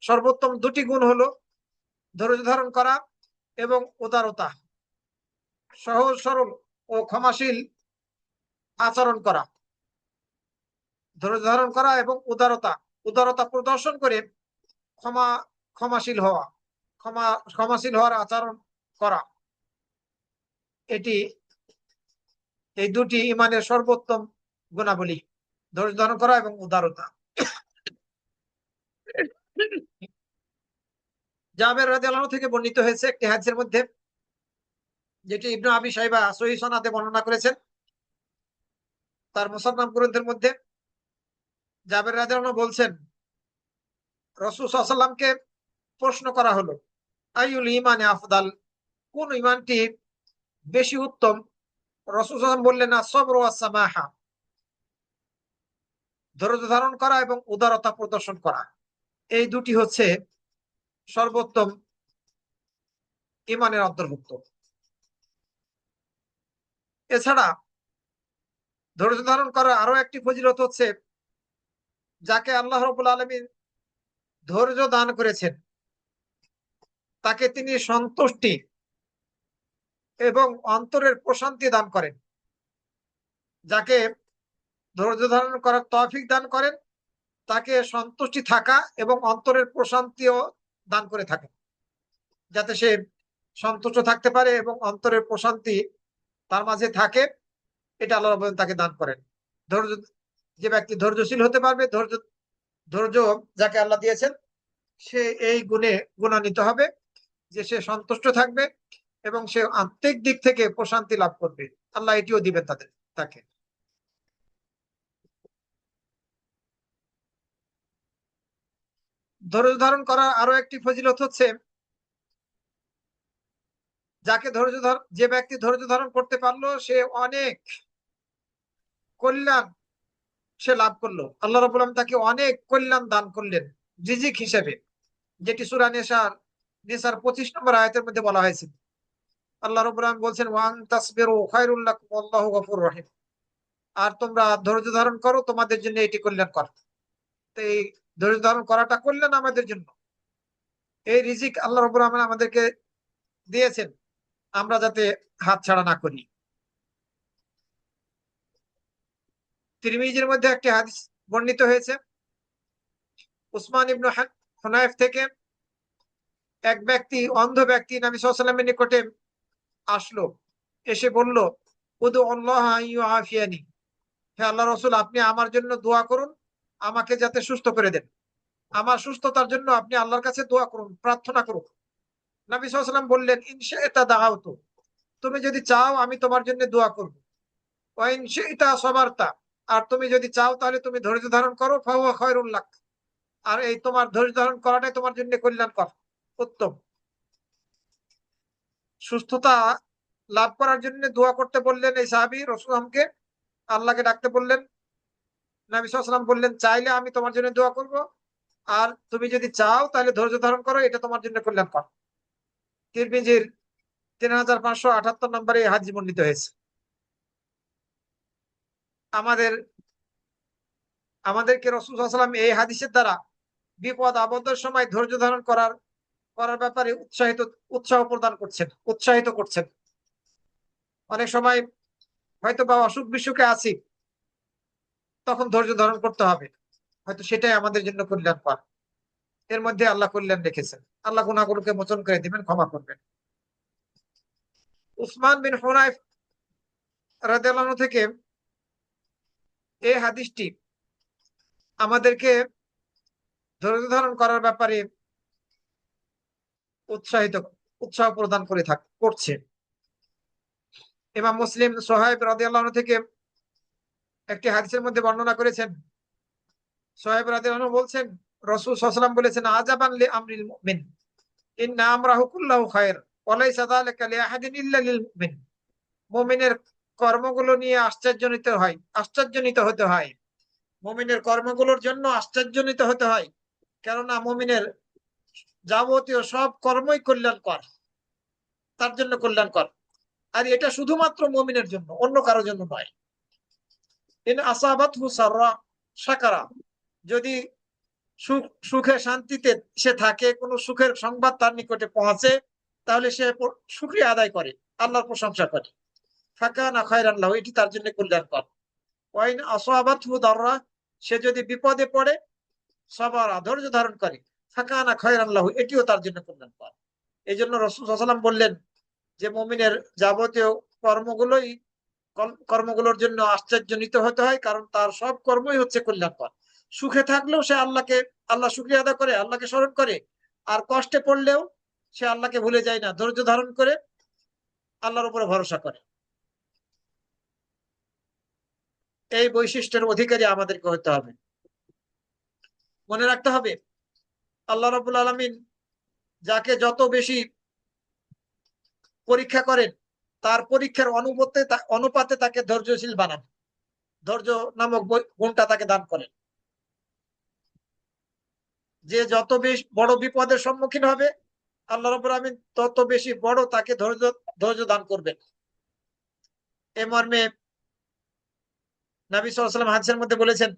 সর্বোত্তম দুটি গুণ হলো ধৈর্য ধারণ করা এবং উদারতা, সহজ সরল ও ক্ষমাশীল আচরণ করা। ধৈর্য ধারণ করা এবং উদারতা প্রদর্শন করে ক্ষমাশীল হওয়ার আচরণ করা, এটি এই দুটি ইমানের সর্বোত্তম গুণাবলী, ধৈর্য ধারণ করা এবং উদারতা। জাবের রাদিয়াল্লাহু আনহু থেকে বর্ণিত হয়েছে একটি হাদিসের মধ্যে, যেটি ইবনে আবি শাইবা সহিহ সনদে বর্ণনা করেছেন তার মুসান্নাফ গ্রন্থের মধ্যে। জাবের রাদিয়াল্লাহু আনহু বলছেন, রাসূল সাল্লাল্লাহু আলাইহি ওয়াসাল্লামকে প্রশ্ন করা হলো, আইয়ুল ঈমানি আফদাল, কোন ঈমানটি বেশি উত্তম? রাসূল সাল্লাল্লাহু আলাইহি ওয়াসাল্লাম বললেন, আস-সাবরু ওয়াস-সামাহা, ধৈর্য ধারণ করা এবং উদারতা প্রদর্শন করা, এই দুটি হচ্ছে সর্বোত্তম ঈমানের অন্তর্ভুক্ত। এছাড়া ধৈর্য ধারণ করার আরো একটি ফজিলত হচ্ছে, যাকে আল্লাহ রাব্বুল আলামিন ধৈর্য দান করেছেন, তাকে তিনি সন্তুষ্টি এবং অন্তরের প্রশান্তি দান করেন। যাকে ধৈর্য ধারণ করার তৌফিক দান করেন, তাকে সন্তুষ্টি থাকা এবং অন্তরের প্রশান্তিও দান করে থাকেন, যাতে সে সন্তুষ্ট থাকতে পারে এবং অন্তরের প্রশান্তি তার মাঝে থাকে। এটা আল্লাহ রাব্বুল আলামিন তাকে দান করেন। ধৈর্য, যে ব্যক্তি ধৈর্যশীল হতে পারবে, ধৈর্য যাকে আল্লাহ দিয়েছেন, সে এই গুণে গুণান্বিত হবে যে সে সন্তুষ্ট থাকবে এবং সে আত্মিক দিক থেকে প্রশান্তি লাভ করবে। আল্লাহ এটিও দিবেন তাকে। ধৈর্য ধারণ করার আরো একটি ফজিলত হচ্ছে, যে ব্যক্তি ধৈর্য ধারণ করতে পারলো সে অনেক কল্যাণ সে লাভ করলো। আল্লাহ রাব্বুল আলামিন তাকে অনেক কল্যাণ দান করলেন রিজিক হিসেবে, যেটি সূরা নিসার 25 নম্বর আয়াতের মধ্যে বলা হয়েছে। আল্লাহ রাব্বুল আলামিন বলছেন, ওয়ান তাসবিরু খায়রুল লাকুম ওয়াল্লাহু গফুরুর রহিম। আর তোমরা ধৈর্য ধারণ করো, তোমাদের জন্য এটি কল্যাণকর। তো এই ধৈর্য ধারণ করাটা কল্যাণ আমাদের জন্য। এই রিজিক আল্লাহ রাব্বুল আলামিন আমাদেরকে দিয়েছেন, আমরা যাতে হাতছাড়া না করি। তিরমিজির মধ্যে একটি হাদিস বর্ণিত হয়েছে, উসমান ইবনে হুনায়ফ থেকে, এক ব্যক্তি, অন্ধ ব্যক্তি নবী সাল্লাল্লাহু আলাইহি ওয়াসাল্লামের নিকটে আসলো, এসে বলল, উদু আল্লাহ আফিয়ানি, হে আল্লাহ রাসূল, আপনি আমার জন্য দোয়া করুন, আমাকে যাতে সুস্থ করে দেন। আমার সুস্থতার জন্য আপনি আল্লাহর কাছে দোয়া করুন, প্রার্থনা করুন। নবী সাল্লাল্লাহু আলাইহি ওয়াসাল্লাম বললেন, ইনশাআতা দাআউতু, তুমি যদি চাও আমি তোমার জন্য দোয়া করব। ওয়া ইনশাআতা সাবারতা, আর তুমি যদি চাও তাহলে তুমি ধৈর্য ধারণ করো, ফাহুয়া খায়রুল লাক, আর এই তোমার ধৈর্য ধারণ করাটাই তোমার জন্য কল্যাণকর, উত্তম। সুস্থতা লাভ করার জন্য দোয়া করতে বললেন এই সাহাবী রাসূলকে, আল্লাহকে ডাকতে বললেন। নবী সাল্লাল্লাহু আলাইহি ওয়াসাল্লাম বললেন, চাইলে আমি তোমার জন্য দোয়া করব, আর তুমি যদি চাও তাহলে ধৈর্য ধারণ করো, এটা তোমার জন্য কল্যাণকর। তিরমিজির 3578 নম্বরে এই হাদীস বর্ণিত হয়েছে। আমাদের আমাদেরকে রাসূল সাল্লাল্লাহু আলাইহি ওয়াসাল্লাম এই হাদিসের দ্বারা বিপদ আপদের সময় ধৈর্য ধারণ করার করার ব্যাপারে উৎসাহিত করছেন। অনেক সময় হয়তো বা অসুখ বিসুখে আছি, তখন ধৈর্য ধারণ করতে হবে, হয়তো সেটাই আমাদের জন্য কল্যাণকর। এর মধ্যে আল্লাহ কল্যাণ রেখেছেন। আল্লাহ গুনাহগুলোকে মোচন করে দিবেন, ক্ষমা করবেন। উসমান বিন হুনায়ফ রাদিয়াল্লাহু আনহু থেকে এই হাদিসটি আমাদেরকে ধৈর্য ধারণ করার ব্যাপারে উৎসাহিত উৎসাহ প্রদান করছে। ইমাম মুসলিম সোহাইব রাদিয়াল্লাহু আনহু থেকে একটি হাদিসের মধ্যে বর্ণনা করেছেন। সোহাইব রাদিয়াল্লাহু আনহু বলছেন, রাসূল সাল্লাল্লাহু আলাইহি ওয়াসাল্লাম বলেছেন, আজাবান লি আমরিল মুমিন ইন্না আমরাহু কুল্লাহু খায়র ওয়া লাইসা যালিকা লি আহাদিন ইল্লা লিল মুমিন। মুমিনের কর্মগুলো নিয়ে আশ্চর্যান্বিত হতে হয়। মুমিনের কর্মগুলোর জন্য আশ্চর্যান্বিত হতে হয়, কেননা মুমিনের যাবতীয় সব কর্মই কল্যাণকর, তার জন্য কল্যাণকর। আর এটা শুধুমাত্র মুমিনের জন্য, অন্য কারোর জন্য নয়। ইন আসাবাতহু সাররা শাকারা, যদি সুখে শান্তিতে সে থাকে, কোনো সুখের সংবাদ তার নিকটে পৌঁছে, তাহলে সে শুকরিয়া আদায় করে, আল্লাহর প্রশংসা করে। ফাকানা খায়রান লাহু, এটি তার জন্য কল্যাণকর। ওয়াইন আসাবাতহু দাররা, সে যদি বিপদে পড়ে, সাবারা, ধৈর্য ধারণ করে, ফাকানা খায়রান লাহু, এটিও তার জন্য কল্যাণকর। এই জন্য রাসূল সাল্লাল্লাহু আলাইহি ওয়াসাল্লাম বললেন যে মুমিনের যাবতীয় কর্মগুলোর জন্য আশ্চর্যান্বিত হতে হয়, কারণ তার সব কর্মই হচ্ছে কল্যাণকর। সুখে থাকলেও সে আল্লাহ শুকরিয়া আদা করে, আল্লাহকে স্মরণ করে, আর কষ্টে পড়লেও সে আল্লাহকে ভুলে যায় না, ধৈর্য ধারণ করে আল্লাহর উপরে ভরসা করে। এই বৈশিষ্ট্যের অধিকারী আমাদেরকে হতে হবে। মনে রাখতে হবে, আল্লাহ রাব্বুল আলামিন যাকে যত বেশি পরীক্ষা করেন, তার পরীক্ষার অনুপাতে তাকে ধৈর্যশীল বানান, ধৈর্য নামক গুণটা তাকে দান করেন। যে যত বেশি বড় বিপদের সম্মুখীন হবে, আল্লাহ রাব্বুল আলামিন তত বেশি বড় তাকে ধৈর্য দান করবেন। এ মর্মে নবী সাল্লাল্লাহু আলাইহি ওয়াসাল্লাম হাদিসের মধ্যে বলেছেন,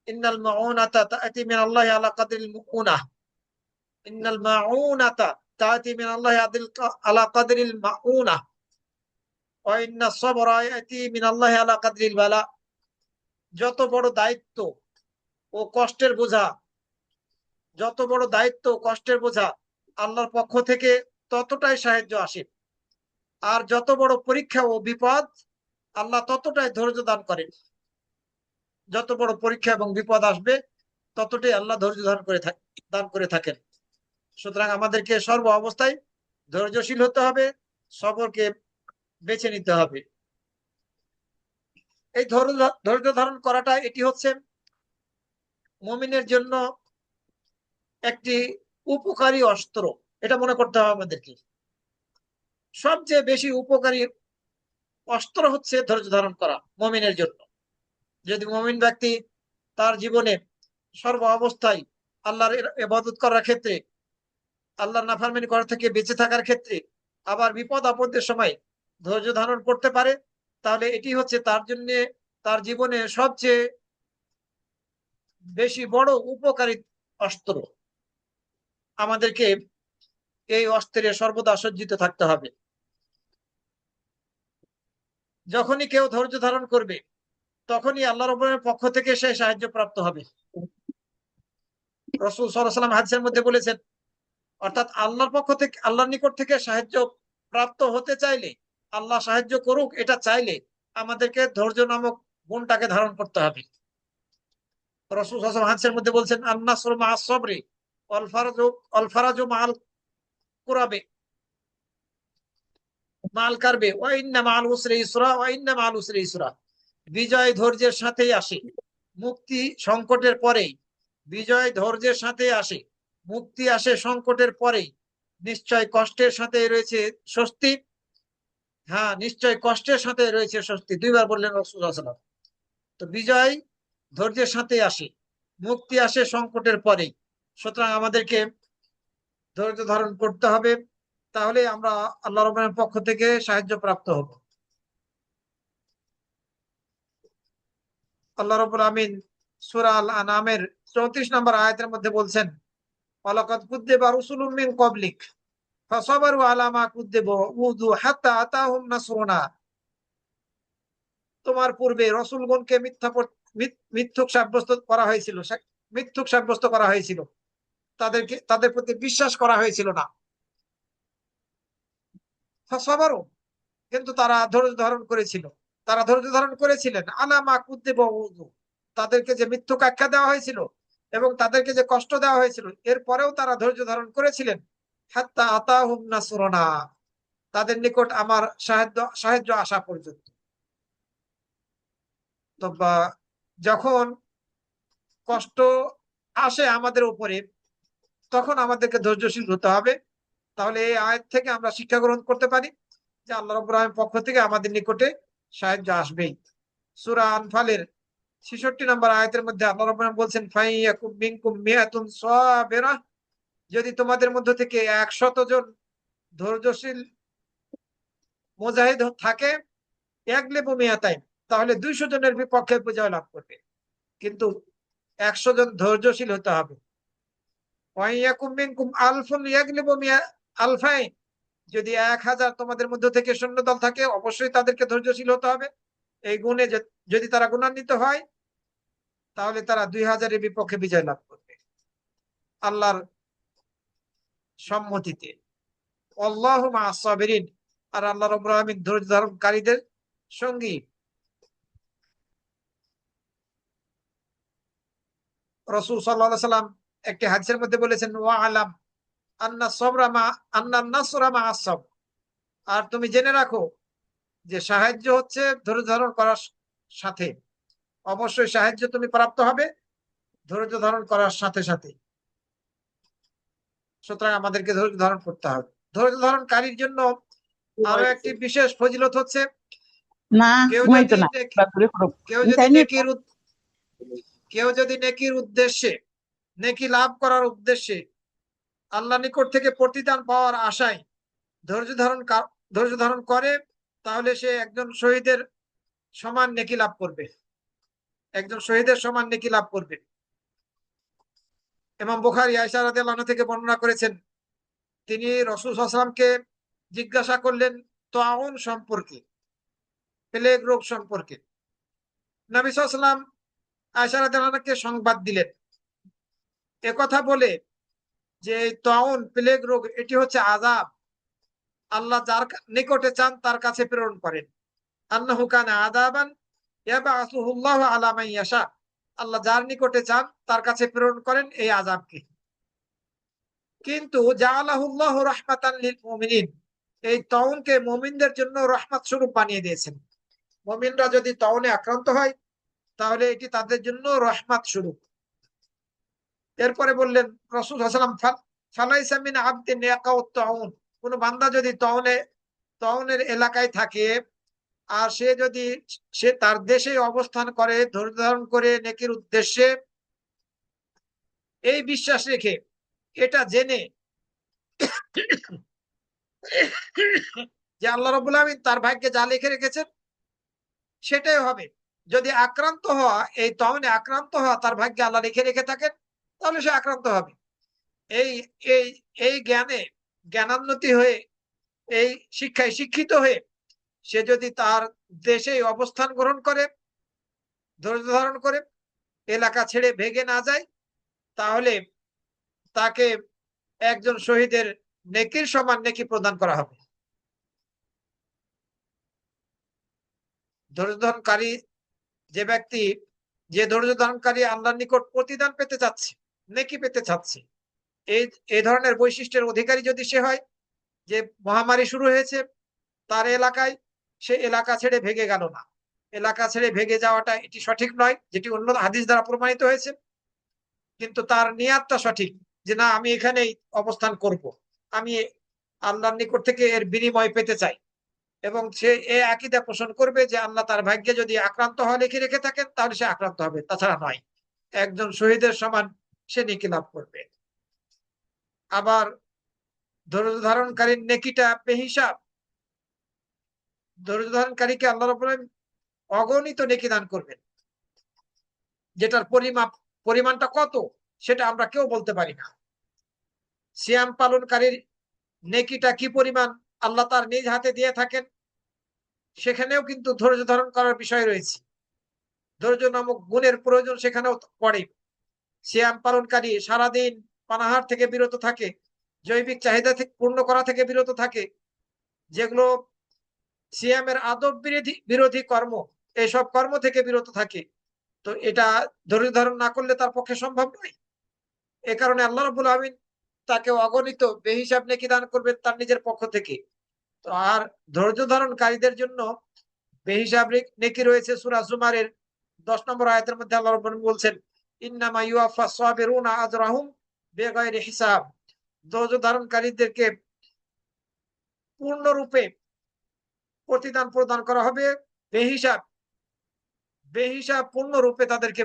ইন্নাল মাউনাতা তাআতি মিন আল্লাহি আলা কাদরিল মুউনাহ, ইন্নাল মাউনাতা তাআতি মিন আল্লাহি আলা কাদরিল মাউনাহ ওয়া ইন্নাস সাবরা ইয়াতি মিন আল্লাহি আলা কাদরিল বালা। যত বড় দায়িত্ব ও কষ্টের বোঝা আল্লাহর পক্ষ থেকে ততটাই সাহায্য আসে। আর যত বড় পরীক্ষা ও বিপদ, আল্লাহ ততটাই ধৈর্য দান করেন। যত বড় পরীক্ষা এবং বিপদ আসবে, ততটাই আল্লাহ ধৈর্য দান করে থাকেন। সুতরাং আমাদেরকে সর্ব অবস্থায় ধৈর্যশীল হতে হবে, সবরকে বেছে নিতে হবে। এই ধৈর্য ধারণ করাটা, এটি হচ্ছে মুমিনের জন্য একটি উপকারী অস্ত্র। এটা মনে করতে হবে আমাদেরকে। সবচেয়ে বেশি উপকারী অস্ত্র হচ্ছে ধৈর্য ধারণ করা মুমিনের জন্য। যদি মুমিন ব্যক্তি তার জীবনে সর্ব অবস্থায় আল্লাহর ইবাদত করার ক্ষেত্রে, আল্লাহর নাফরমানি করা থেকে বেঁচে থাকার ক্ষেত্রে, আবার বিপদ আপদের সময় ধৈর্য ধারণ করতে পারে, তাহলে এটি হচ্ছে তার জন্য, তার জীবনে সবচেয়ে বেশি বড় উপকারী অস্ত্র। আমাদেরকে এই অস্ত্রে সর্বদা সজ্জিত থাকতে হবে। যখনই কেউ ধৈর্য ধারণ করবে, তখনই আল্লাহ রাব্বুল পক্ষ থেকে সে সাহায্য প্রাপ্ত হবে। রাসূল সাল্লাল্লাহু আলাইহি ওয়াসাল্লাম হাদিসের মধ্যে বলেছেন, অর্থাৎ আল্লাহর পক্ষ থেকে, আল্লাহর নিকট থেকে সাহায্য প্রাপ্ত হতে চাইলে, আল্লাহ সাহায্য করুক এটা চাইলে, আমাদেরকে ধৈর্য নামক গুণটাকে ধারণ করতে হবে। রাসূল সাল্লাল্লাহু আলাইহি ওয়াসাল্লাম হাদিসের মধ্যে বলছেন, আন-নাসরু মা'আস সাবরি ওয়াল ফারাজু মা'আল কুরাবে মা'আল কারবে ওয়া ইন্না মা'আল উসরি ইসরা ওয়া ইন্না মা'আল উসরি ইসরা। বিজয় ধৈর্যের সাথেই আসে, মুক্তি সংকটের পরেই। বিজয় ধৈর্যের সাথে আসে, মুক্তি আসে সংকটের পরেই। নিশ্চয় কষ্টের সাথে রয়েছে স্বস্তি। হ্যাঁ, নিশ্চয় কষ্টের সাথে রয়েছে স্বস্তি, দুইবার বললেন রাসূলুল্লাহ সাল্লাল্লাহু আলাইহি ওয়াসাল্লাম। তো বিজয় ধৈর্যের সাথে আসে, মুক্তি আসে সংকটের পরেই। সুতরাং আমাদেরকে ধৈর্য ধারণ করতে হবে, তাহলে আমরা আল্লাহ রাব্বুল পক্ষ থেকে সাহায্য প্রাপ্ত হব। আল্লাহ রাব্বুল আমিন সূরা আল আনামের 34 নম্বর আয়াতের মধ্যে বলছেন, ওয়ালাকাদ কুযযিবা রুসুলুম মিন ক্বাবলিক ফাসাবারু আলা মা কুযযিবু উযু হাত্তা আতাহুম নাসরুনা। তোমার পূর্বে রাসূলগণকে মিথ্যুক সাব্যস্ত করা হয়েছিল, মিথ্যুক সাব্যস্ত করা হয়েছিল, তাদের প্রতি বিশ্বাস করা হয়েছিল না। ফাসাবারু, কিন্তু তারা ধৈর্য ধারণ করেছিল, তারা ধৈর্য ধারণ করেছিলেন। আলা মা কুযযিবু উযু, তাদেরকে যে মিথ্যুক আখ্যা দেওয়া হয়েছিল এবং তাদেরকে যে কষ্ট দেওয়া হয়েছিল, এরপরেও তারা ধৈর্য ধারণ করেছিলেন। হাত্তা আতাহুম নাসরুনা, তাদের নিকট আমার সাহায্য আসা পর্যন্ত। তো যখন কষ্ট আসে আমাদের উপরে, তখন আমাদেরকে ধৈর্যশীল হতে হবে। তাহলে এই আয়াত থেকে আমরা শিক্ষা গ্রহণ করতে পারি যে আল্লাহ রাব্বুল আলামিনের পক্ষ থেকে আমাদের নিকটে সাহায্য আসবেই। সূরা আনফালের 66 নম্বর আয়াতের মধ্যে আল্লাহ রাব্বুল আলামিন বলছেন, ফাইয়াকুম মিনকুম মিয়াতুন সাবিরা, যদি তোমাদের মধ্য থেকে 100 জন ধৈর্যশীল মুজাহিদ থাকে, ইয়াগলিবু মিয়াতাইন, তাহলে 200 জনের বিপক্ষে বিজয় লাভ করবে। কিন্তু 100 জন ধৈর্যশীল হতে হবে। ওয়াইয়াকুম মিনকুম আলফুন ইয়াগলিবু আলফাইন, যদি 1000 তোমাদের মধ্য থেকে সৈন্যদল থাকে, অবশ্যই তাদেরকে ধৈর্যশীল হতে হবে। এই গুণে যদি তারা গুণান্বিত হয়, তাহলে তারা 2000-এর বিপক্ষে বিজয় লাভ করবে আল্লাহর সম্মতিতে। আল্লাহু মা'আস সাবিরিন, আর আল্লাহ রাব্বুল আলামিন ধৈর্য ধারণকারীদের সঙ্গী। রাসূল সাল্লাল্লাহু আলাইহি সাল্লাম একটি হাদিসের মধ্যে বলেছেন, ওয়া আলাম আন্নান নাসরা মা'আস সাবর, আর তুমি জেনে রাখো যে সাহায্য হচ্ছে ধৈর্য ধারণ করার সাথে। অবশ্যই সাহায্য তুমি প্রাপ্ত হবে ধৈর্য ধারণ করার সাথে সাথে। সুতরাং আমাদেরকে ধৈর্য ধারণ করতে হবে। ধৈর্য ধারণকারীর জন্য আরো একটি বিশেষ ফজিলত হচ্ছে, না কেউ ঘুমাইতো যদি না, বাছুরে করুক। কেউ যদি নেকির উদ্দেশ্যে, নেকি লাভ করার উদ্দেশ্যে, আল্লাহ নিকট থেকে প্রতিদান পাওয়ার আশায় ধৈর্য ধারণ করে, তাহলে সে একজন শহীদের সমান নেকি লাভ করবে, একজন শহীদের সমান নেকি লাভ করবে। ইমাম বুখারী আয়েশা রাদিয়াল্লাহু আনহা থেকে বর্ণনা করেছেন, তিনি রাসূল সাল্লাল্লাহু আলাইহি ওয়াসাল্লামকে জিজ্ঞাসা করলেন তাউন সম্পর্কে, প্লেগ রোগ সম্পর্কে। নবী সাল্লাল্লাহু আলাইহি ওয়াসাল্লাম আয়েশা রাদিয়াল্লাহু আনহাকে সংবাদ দিলেন। একথা বলে যে তাউন প্লেগ রোগ এটি হচ্ছে আযাব, আল্লাহ যার নিকটে চান তার কাছে প্রেরণ করেন। আন্নাহু কানা আযাবান ইয়াবআসুহুল্লাহু আলা মান ইয়াশা, আল্লাহ যার নিকটে চান তার কাছে প্রেরণ করেন এই আযাবকে। কিন্তু জাআলাহুল্লাহু রাহমাতান লিল মুমিনিন, এই তাউনকে মুমিনদের জন্য রহমত স্বরূপ বানিয়ে দিয়েছেন। মুমিনরা যদি তাউনে আক্রান্ত হয় তাহলে এটি তাদের জন্য রহমত স্বরূপ। এরপরে বললেন রাসূল সাল্লাল্লাহু আলাইহি ওয়াসাল্লাম, ফালাইসা মিন আবদিন ইয়াকাউত তাউন, কোন বান্দা যদি তাউনের এলাকায় থাকে আর সে তার দেশে অবস্থান করে ধৈর্য ধারণ করে নেকির উদ্দেশ্যে, এই বিশ্বাস রেখে, এটা জেনে যে আল্লাহ রাব্বুল আলামিন তার ভাগ্যে যা লিখে রেখেছেন সেটাই হবে। যদি আক্রান্ত হওয়া, এই তাউনে আক্রান্ত হওয়া তার ভাগ্যে আল্লাহ রেখে থাকেন, তাহলে সে আক্রান্ত হবে। এই এই এই জ্ঞানান্বিত হয়ে, এই শিক্ষায় শিক্ষিত হয়ে সে যদি তার দেশে অবস্থান গ্রহণ করে, ধৈর্য ধারণ করে, এলাকা ছেড়ে ভেগে না যায়, তাহলে তাকে একজন শহীদের নেকির সমান নেকি প্রদান করা হবে। ধৈর্য ধারণকারী যে ব্যক্তি, যে ধৈর্য ধারণকারী আল্লাহর নিকট প্রতিদান পেতে চাচ্ছে, নেকি পেতে চাচ্ছে, এই ধরনের বৈশিষ্ট্যের অধিকারী যদি সে হয়, যে মহামারী শুরু হয়েছে তার এলাকায়, সে এলাকা ছেড়ে ভেগে গেল না। এলাকা ছেড়ে ভেগে যাওয়াটা এটি সঠিক নয়, যেটি অন্য হাদিস দ্বারা প্রমাণিত হয়েছে, কিন্তু তার নিয়াতটা সঠিক, যে না আমি এখানেই অবস্থান করব, আমি আল্লাহর নিকট থেকে এর বিনিময় পেতে চাই। এবং সে এই আকীদা পোষণ করবে যে আল্লাহ তার ভাগ্যে যদি আক্রান্ত হওয়া লিখে রেখে থাকেন তাহলে সে আক্রান্ত হবে, তাছাড়া নয়। একজন শহীদের সমান সে নেকি লাভ করবে। আবার ধৈর্য ধারণকারীর নেকিটা বেহিসাব, ধৈর্য ধারণকারীকে আল্লাহ রাব্বুল আলামিন অগণিত নেকি দান করবেন, যেটার পরিমাণটা কত সেটা আমরা কেউ বলতে পারি না। সিয়াম পালনকারীর নেকিটা কি পরিমাণ আল্লাহ তার নিজ হাতে দিয়ে থাকেন, সেখানেও কিন্তু ধৈর্য ধারণ করার বিষয় রয়েছে। ধৈর্য নামক গুণের প্রয়োজন সেখানেও পড়ে। সিয়াম পালনকারী সারাদিন পানাহার থেকে বিরত থাকে, জৈবিক চাহিদা থেকে পূর্ণ করা থেকে বিরত থাকে, যেগুলো সিয়ামের আদব বিরোধী কর্ম, এইসব কর্ম থেকে বিরত থাকে। তো এটা ধৈর্য ধারণ না করলে তার পক্ষে সম্ভব নয়। এ কারণে আল্লাহ রাব্বুল আলামিন তাকে অগণিত বেহিসাব নেকি দান করবেন তার নিজের পক্ষ থেকে। তো আর ধৈর্য ধারণকারীদের জন্য বেহিসাব নেকি রয়েছে সূরা জুমারের 10 নম্বর আয়াতের মধ্যে আল্লাহ রাব্বুল আলামিন বলছেন, ইন্নামা ইউয়াফাস সাবিরুনা আজরাহুম বিগাইরি হিসাব, ধৈর্য ধারণকারীদেরকে পূর্ণরূপে প্রতিদান প্রদান করা হবে বেহিসাব, পূর্ণরূপে তাদেরকে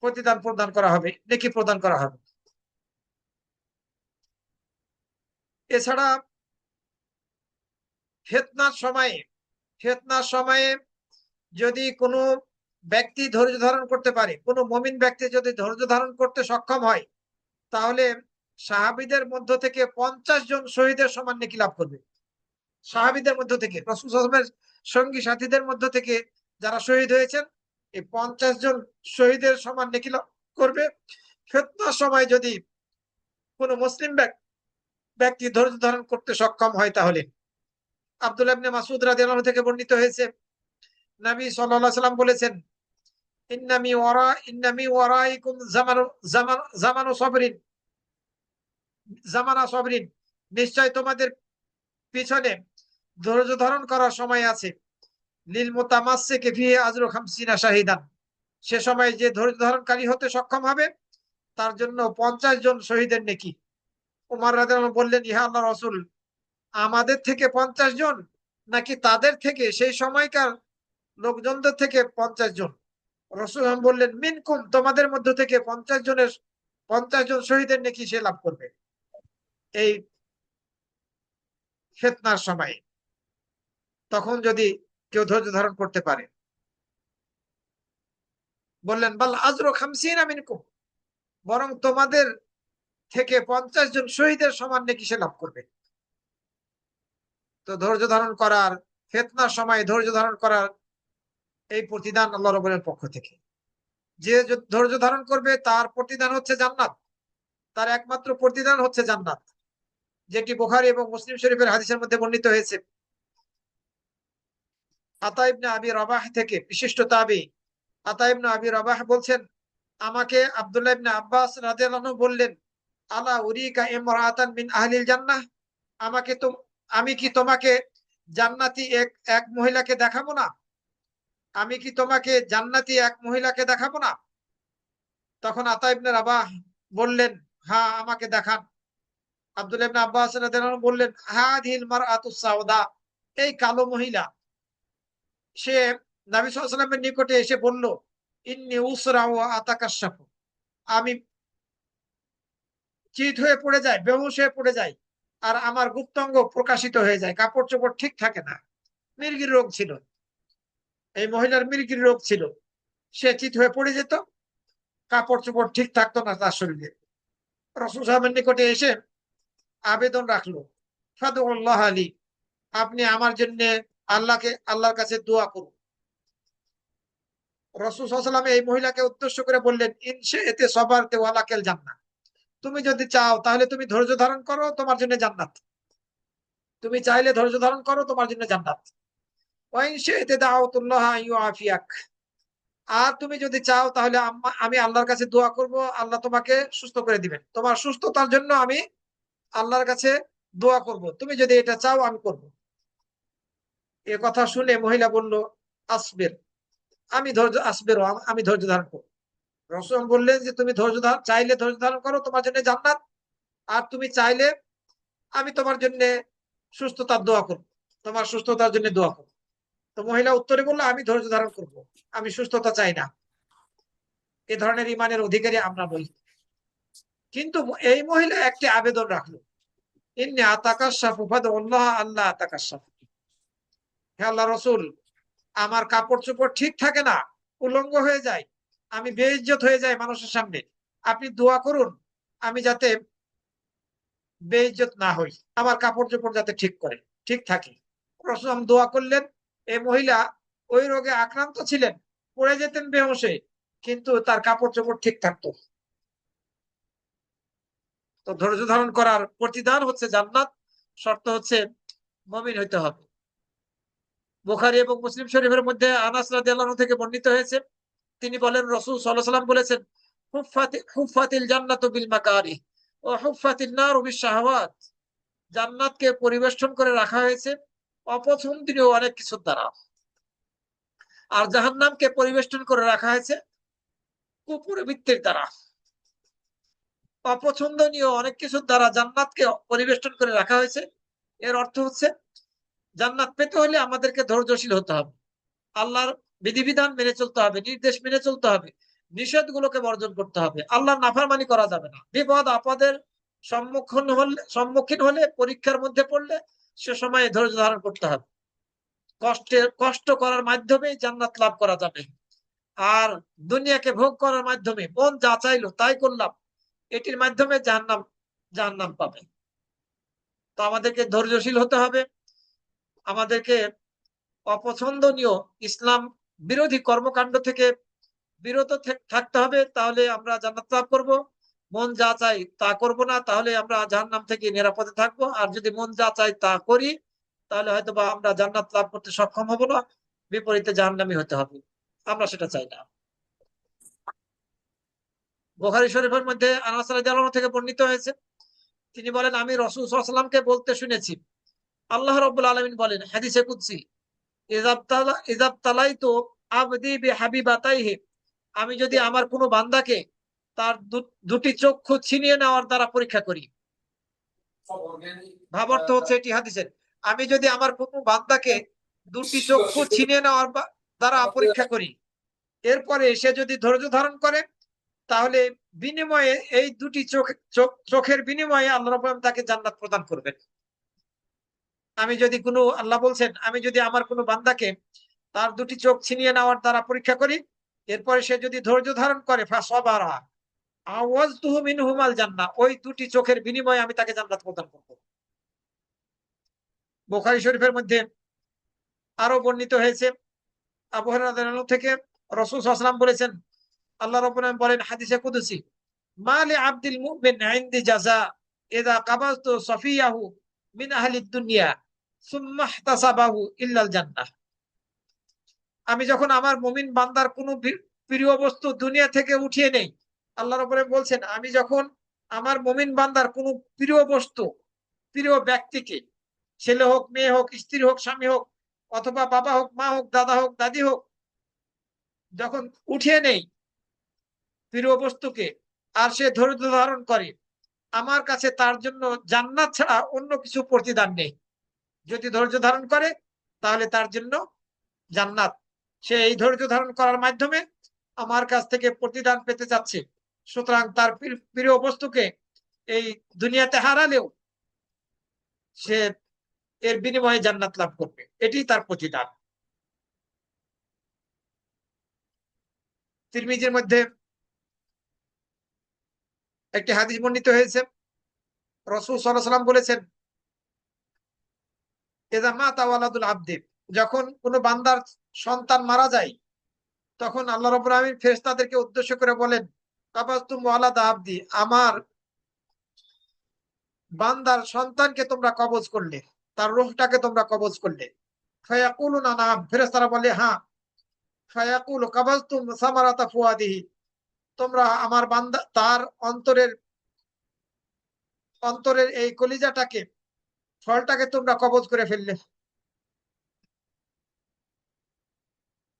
প্রতিদান প্রদান করা হবে, নেকি প্রদান করা হবে। এছাড়া ফিতনার সময়ে যদি কোনো ব্যক্তি ধৈর্য ধারণ করতে পারে, কোনো মুমিন ব্যক্তি যদি ধৈর্য ধারণ করতে সক্ষম হয়, তাহলে সাহাবীদের মধ্য থেকে 50 জন শহীদের সমান নেকি লাভ করবে। সাহাবীদের মধ্য থেকে, রাসূল সাল্লাল্লাহু আলাইহি ওয়াসাল্লামের সঙ্গী সাথীদের মধ্য থেকে যারা শহীদ হয়েছেন, এই 50 জন শহীদের সমান নেকি লাভ করবে। ফিতনার সময় যদি কোনো মুসলিম ব্যক্তি ধৈর্য ধারণ করতে সক্ষম হয়, তাহলে আব্দুল্লাহ ইবনে মাসউদ রাদিয়াল্লাহু আনহু থেকে বর্ণিত হয়েছে, নবী সাল্লাল্লাহু আলাইহি সাল্লাম বলেছেন, ইন্নামি ওয়ারাইকুম জামানা সবরিন, নিশ্চয় তোমাদের পিছনে ধৈর্য ধারণ করার সময় আছে। লিল মুতামাসসিকি ফিহি আজরু 50 শাহিদান, সে সময় যে ধৈর্য ধারণকারী হতে সক্ষম হবে তার জন্য 50 জন শহীদের নেকি। ওমর রাদিয়াল্লাহু আনহু বললেন, ইহা আল্লাহর রাসূল, আমাদের থেকে 50 জন নাকি তাদের থেকে, সেই সময়কার লোকজনদের থেকে 50 জন? রাসূল বললেন, মিনকুম, তোমাদের মধ্য থেকে 50 জন শহীদের নেকি সে লাভ করবে এই ফিতনার সময়, তখন যদি কেউ ধৈর্য ধারণ করতে পারে। বললেন, বাল আজরু 50 মিনকুম, বরং তোমাদের থেকে 50 জন শহীদের সমান নেকি সে লাভ করবে। তো ধৈর্য ধারণ করার, ফিতনার সময় ধৈর্য ধারণ করার এই প্রতিদান আল্লাহ রাব্বুল আলামিনের পক্ষ থেকে। যে ধৈর্য ধারণ করবে তার প্রতিদান হচ্ছে জান্নাত। তার একমাত্র প্রতিদান হচ্ছে জান্নাত, যেটি বুখারী এবং মুসলিম শরীফের হাদিসের মধ্যে বর্ণিত হয়েছে। আতা ইবনে আবি রবাহ থেকে, বিশিষ্ট তাবী আতা ইবনে আবি রবাহ বলছেন, আমাকে আব্দুল্লাহ ইবনে আব্বাস রাদিয়াল্লাহু আনহু বললেন, আলা উরিকা ইমরাআতান মিন আহলিল জান্নাহ, আমাকে তো আমি কি তোমাকে জান্নাতি এক এক মহিলাকে দেখাবো না? আমি কি তোমাকে জান্নাতি এক মহিলাকে দেখাবো না? তখন আতা ইবনে রাবাহ বললেন, হ্যাঁ, আমাকে দেখান। আব্দুল্লাহ ইবনে আব্বাস রাদিয়াল্লাহু আনহু বললেন, হাদিহিল মারআতুস সাউদা, এই কালো মহিলা। সে নবী সাল্লাল্লাহু আলাইহি ওয়াসাল্লামের নিকটে এসে বলল, ইন্নী উসরা ওয়া আতাকাশশাফু, আমি চিত হয়ে পড়ে যাই, বেহুশ হয়ে পড়ে যাই, আর আমার গুপ্তাঙ্গ প্রকাশিত হয়ে যায়, কাপড় চোপড় ঠিক থাকে না। মির্গির রোগ ছিল, এই মহিলার মির্গির রোগ ছিল, সে চিত হয়ে পড়ে যেত, কাপড় চোপড় ঠিক থাকতো না তার শরীরে। রাসূল সাহেবের নিকটে এসে আবেদন রাখলো, ফাদুল্লাহ আলী, আপনি আমার জন্য আল্লাহর কাছে দোয়া করুন। রাসূল সাল্লাল্লাহু আলাইহি ওয়াসাল্লাম এই মহিলাকে উদ্দেশ্য করে বললেন, ইনশা এতে সবারতে ওয়ালাকেল জান্নাহ, তুমি যদি চাও তাহলে তুমি ধৈর্য ধারণ করো, তোমার জন্য জান্নাত। তুমি চাইলে ধৈর্য ধারণ করো, তোমার জন্য জান্নাত। ওয়াইনশা এতে দাওয়াতুল্লাহ আইয়ুআফিয়াক, আর তুমি যদি চাও তাহলে আমি আল্লাহর কাছে দোয়া করব, আল্লাহ তোমাকে সুস্থ করে দিবেন, তোমার সুস্থতার জন্য আমি আল্লাহর কাছে দোয়া করব, তুমি যদি এটা চাও আমি করব। এ কথা শুনে মহিলা বলল, আসবির, আমি ধৈর্য ধারণ করব। রাসূল বললেন যে তুমি চাইলে ধৈর্য ধারণ করো, তোমার জন্য জান্নাত, আর তুমি চাইলে আমি তোমার জন্য সুস্থতার দোয়া করব, তোমার সুস্থতার জন্য দোয়া করব। তো মহিলা উত্তরে বললো, আমি ধৈর্য ধারণ করব, আমি সুস্থতা চাই না। এ ধরনের ইমানের অধিকারী আমরা নই। কিন্তু এই মহিলা একটি আবেদন রাখলো, ইন্নী আতাকাশশাফু ফাদউল্লাহ আল্লাহ আতাকাশশাফু, হে আল্লাহ রসুল, আমার কাপড় চোপড় ঠিক থাকে না, উলঙ্গ হয়ে যায়, আমি বেইজ্জত হয়ে যাই মানুষের সামনে, আপনি দোয়া করুন আমি যাতে বেইজ্জত না হই, আমার কাপড় চোপড় যাতে ঠিক থাকে। রাসূল দোয়া করলেন। এই মহিলা ওই রোগে আক্রান্ত ছিলেন, পড়ে যেতেন বেহুঁশে, কিন্তু তার কাপড় চোপড় ঠিক থাকতো। তো ধৈর্য ধারণ করার প্রতিদান হচ্ছে জান্নাত, শর্ত হচ্ছে মুমিন হইতে হবে। বুখারী এবং মুসলিম শরীফের মধ্যে আনাস রাদিয়াল্লাহু আনহু থেকে বর্ণিত হয়েছে, তিনি বলেন, রাসূল সাল্লাল্লাহু আলাইহি ওয়াসাল্লাম বলেছেন, হুফফাতিল জান্নাতু বিল মাকারিহ ওয়া হুফফাতিন নারু বিশ শাহাওয়াত, জান্নাতকে পরিবেষ্টন করে রাখা হয়েছে অপছন্দনীয় অনেক কিছুর দ্বারা, আর জাহান্নামকে পরিবেষ্টন করে রাখা হয়েছে কুপুরবৃত্তির দ্বারা। অপছন্দনীয় অনেক কিছুর দ্বারা জান্নাতকে পরিবেষ্টন করে রাখা হয়েছে, এর অর্থ হচ্ছে জান্নাত পেতে হলে আমাদেরকে ধৈর্যশীল হতে হবে, আল্লাহর বিধিবিধান মেনে চলতে হবে, নির্দেশ মেনে চলতে হবে, নিষেধগুলোকে বর্জন করতে হবে, আল্লাহর নাফরমানি করা যাবে না, বিপদ আপদের সম্মুখীন হলে, পরীক্ষার মধ্যে পড়লে সে সময় ধৈর্য ধারণ করতে হবে। কষ্ট করার মাধ্যমে জান্নাত লাভ করা যাবে। আর দুনিয়াকে ভোগ করার মাধ্যমে, মন যা চাইলো তাই করলাম, এটির মাধ্যমে জাহান্নাম পাবে। তো আমাদেরকে ধৈর্যশীল হতে হবে, আমাদেরকে অপছন্দনীয় ইসলাম বিরোধী কর্মকাণ্ড থেকে বিরত থাকতে হবে, তাহলে আমরা জান্নাত লাভ করব। মন যা চাই তা করব না, তাহলে আমরা জাহান্নাম থেকে নিরাপদে থাকবো। আর যদি মন যা চাই তা করি, তাহলে হয়তো বা আমরা জান্নাত লাভ করতে সক্ষম হব না, বিপরীতে জাহান্নামী হতে হবে। আমরা সেটা চাই না। বুখারী শরীফের মধ্যে আনাস রাদিয়াল্লাহু আনহু থেকে বর্ণিত হয়েছে, তিনি বলেন, আমি রাসূল সাল্লাল্লাহু আলাইহি ওয়াসাল্লামকে বলতে শুনেছি, আল্লাহ রাব্বুল আলামিন বলেন হাদিসে কুদসি, ইযাবতালাইতু আবদি বিহাবিবাতাইহি, আমি যদি আমার কোনো বান্দাকে তার দুটি চক্ষু ছিনিয়ে নেওয়ার দ্বারা পরীক্ষা করি। ভাবার্থ হচ্ছে এটি হাদিসের, আমি যদি আমার কোনো বান্দাকে দুটি চক্ষু ছিনিয়ে নেওয়ার দ্বারা পরীক্ষা করি, এরপরে সে যদি ধৈর্য ধারণ করে, তাহলে বিনিময়ে এই দুটি চোখের বিনিময়ে আল্লাহ রাব্বুল আলামিন তাকে জান্নাত প্রদান করবেন। আল্লাহ বলছেন, আমি যদি আমার কোনো বান্দাকে তার দুটি চোখ ছিনিয়ে নেওয়ার দ্বারা পরীক্ষা করি, এরপরে সে যদি ধৈর্য ধারণ করে, ফাসাবারা আওয়াজতুহু মিনহুমাল জান্নাহ, ওই দুটি চোখের বিনিময়ে আমি তাকে জান্নাত প্রদান করব। বুখারী শরীফের মধ্যে আরো বর্ণিত হয়েছে, আবু হুরায়রা রাদিয়াল্লাহু আনহু থেকে, রাসূল সাল্লাল্লাহু আলাইহি ওয়াসাল্লাম বলেছেন, আল্লাহ রাব্বুল আলামিন বলেন হাদিসে কুদসি, মা লি আবদিল মুমিন ইনদি জাযা ইযা কাবাজতু সাফিয়াহু মিন আহলিদ দুনিয়া সুম্মা ইহতাসাবাহু ইল্লাল জান্নাহ। আমি যখন আমার মুমিন বান্দার কোনো প্রিয় বস্তু দুনিয়া থেকে উঠিয়ে নেই, আল্লাহ রাব্বুল আলামিন বলছেন, আমি যখন আমার মুমিন বান্দার কোনো প্রিয় বস্তু, প্রিয় ব্যক্তিকে, ছেলে হোক, মেয়ে হোক, স্ত্রী হোক, স্বামী হোক, অথবা বাবা হোক, মা হোক, দাদা হোক, দাদি হোক, যখন উঠিয়ে নেই প্রিয় বস্তুকে, আর সে ধৈর্য ধারণ করে, আমার কাছে তার জন্য জান্নাত ছাড়া অন্য কিছু প্রতিদান নেই। যদি ধৈর্য ধারণ করে তাহলে তার জন্য জান্নাত। সে এই ধৈর্য ধারণ করার মাধ্যমে আমার কাছ থেকে প্রতিদান পেতে যাচ্ছে। সুতরাং তার প্রিয় বস্তুকে এই দুনিয়াতে হারালেও সে এর বিনিময়ে জান্নাত লাভ করবে, এটি তার প্রতিদান। তিরমিজির মধ্যে একটি হাদিস বর্ণিত হয়েছে, রাসূল সাল্লাল্লাহু আলাইহি ওয়াসাল্লাম বলেছেন, ইযা মাতা ওয়ালাদুল আবদি, যখন কোনো বান্দার সন্তান মারা যায়, তখন আল্লাহ রাব্বুল আলামিন ফেরেশতাদেরকে উদ্দেশ্য করে বলেন, কাবাজতুম ওয়ালাদা আবদি, আমার বান্দার সন্তানকে তোমরা কবজ করলে, তার রূহটাকে তোমরা কবজ করলে। ফায়াকুলুনা নাম, ফেরেশতারা বলে হ্যাঁ। ফায়াকুলু কাবাজতুম সামারাতা ফুয়াদিহি, তোমরা আমার বান্দা তার অন্তরের অন্তরের এই কলিজাটাকে, ফলটাকে তোমরা কবজ করে ফেললে।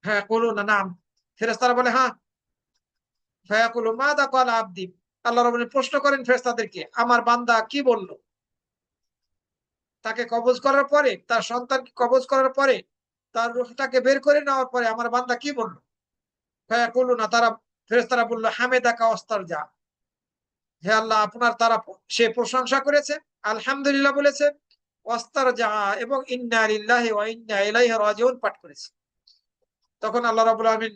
হ্যাঁ, কুলুনা নাম, ফেরেশতারা বলে হ্যাঁ। ফায়াকুলু মাযা ক্বালা আবদি, আল্লাহ রাব্বুল আলামিন প্রশ্ন করেন ফেরেশতাদেরকে, আমার বান্দা কি বলল? তাকে কবজ করার পরে, তার সন্তানকে কবজ করার পরে, তার রূহটাকে বের করে নেওয়ার পরে আমার বান্দা কি বলল? ফায়াকুলুনা, তারা ফেরেশতারা বলল, হামিদাকা ওয়াস্তারজা, হে আল্লাহ আপনার, তারা সে প্রশংসা করেছে, আলহামদুলিল্লাহ বলেছে, ওয়াস্তারজা এবং ইন্না লিল্লাহি ওয়া ইন্না ইলাইহি রাজিউন পাঠ করেছে। তখন আল্লাহ রাব্বুল আলামিন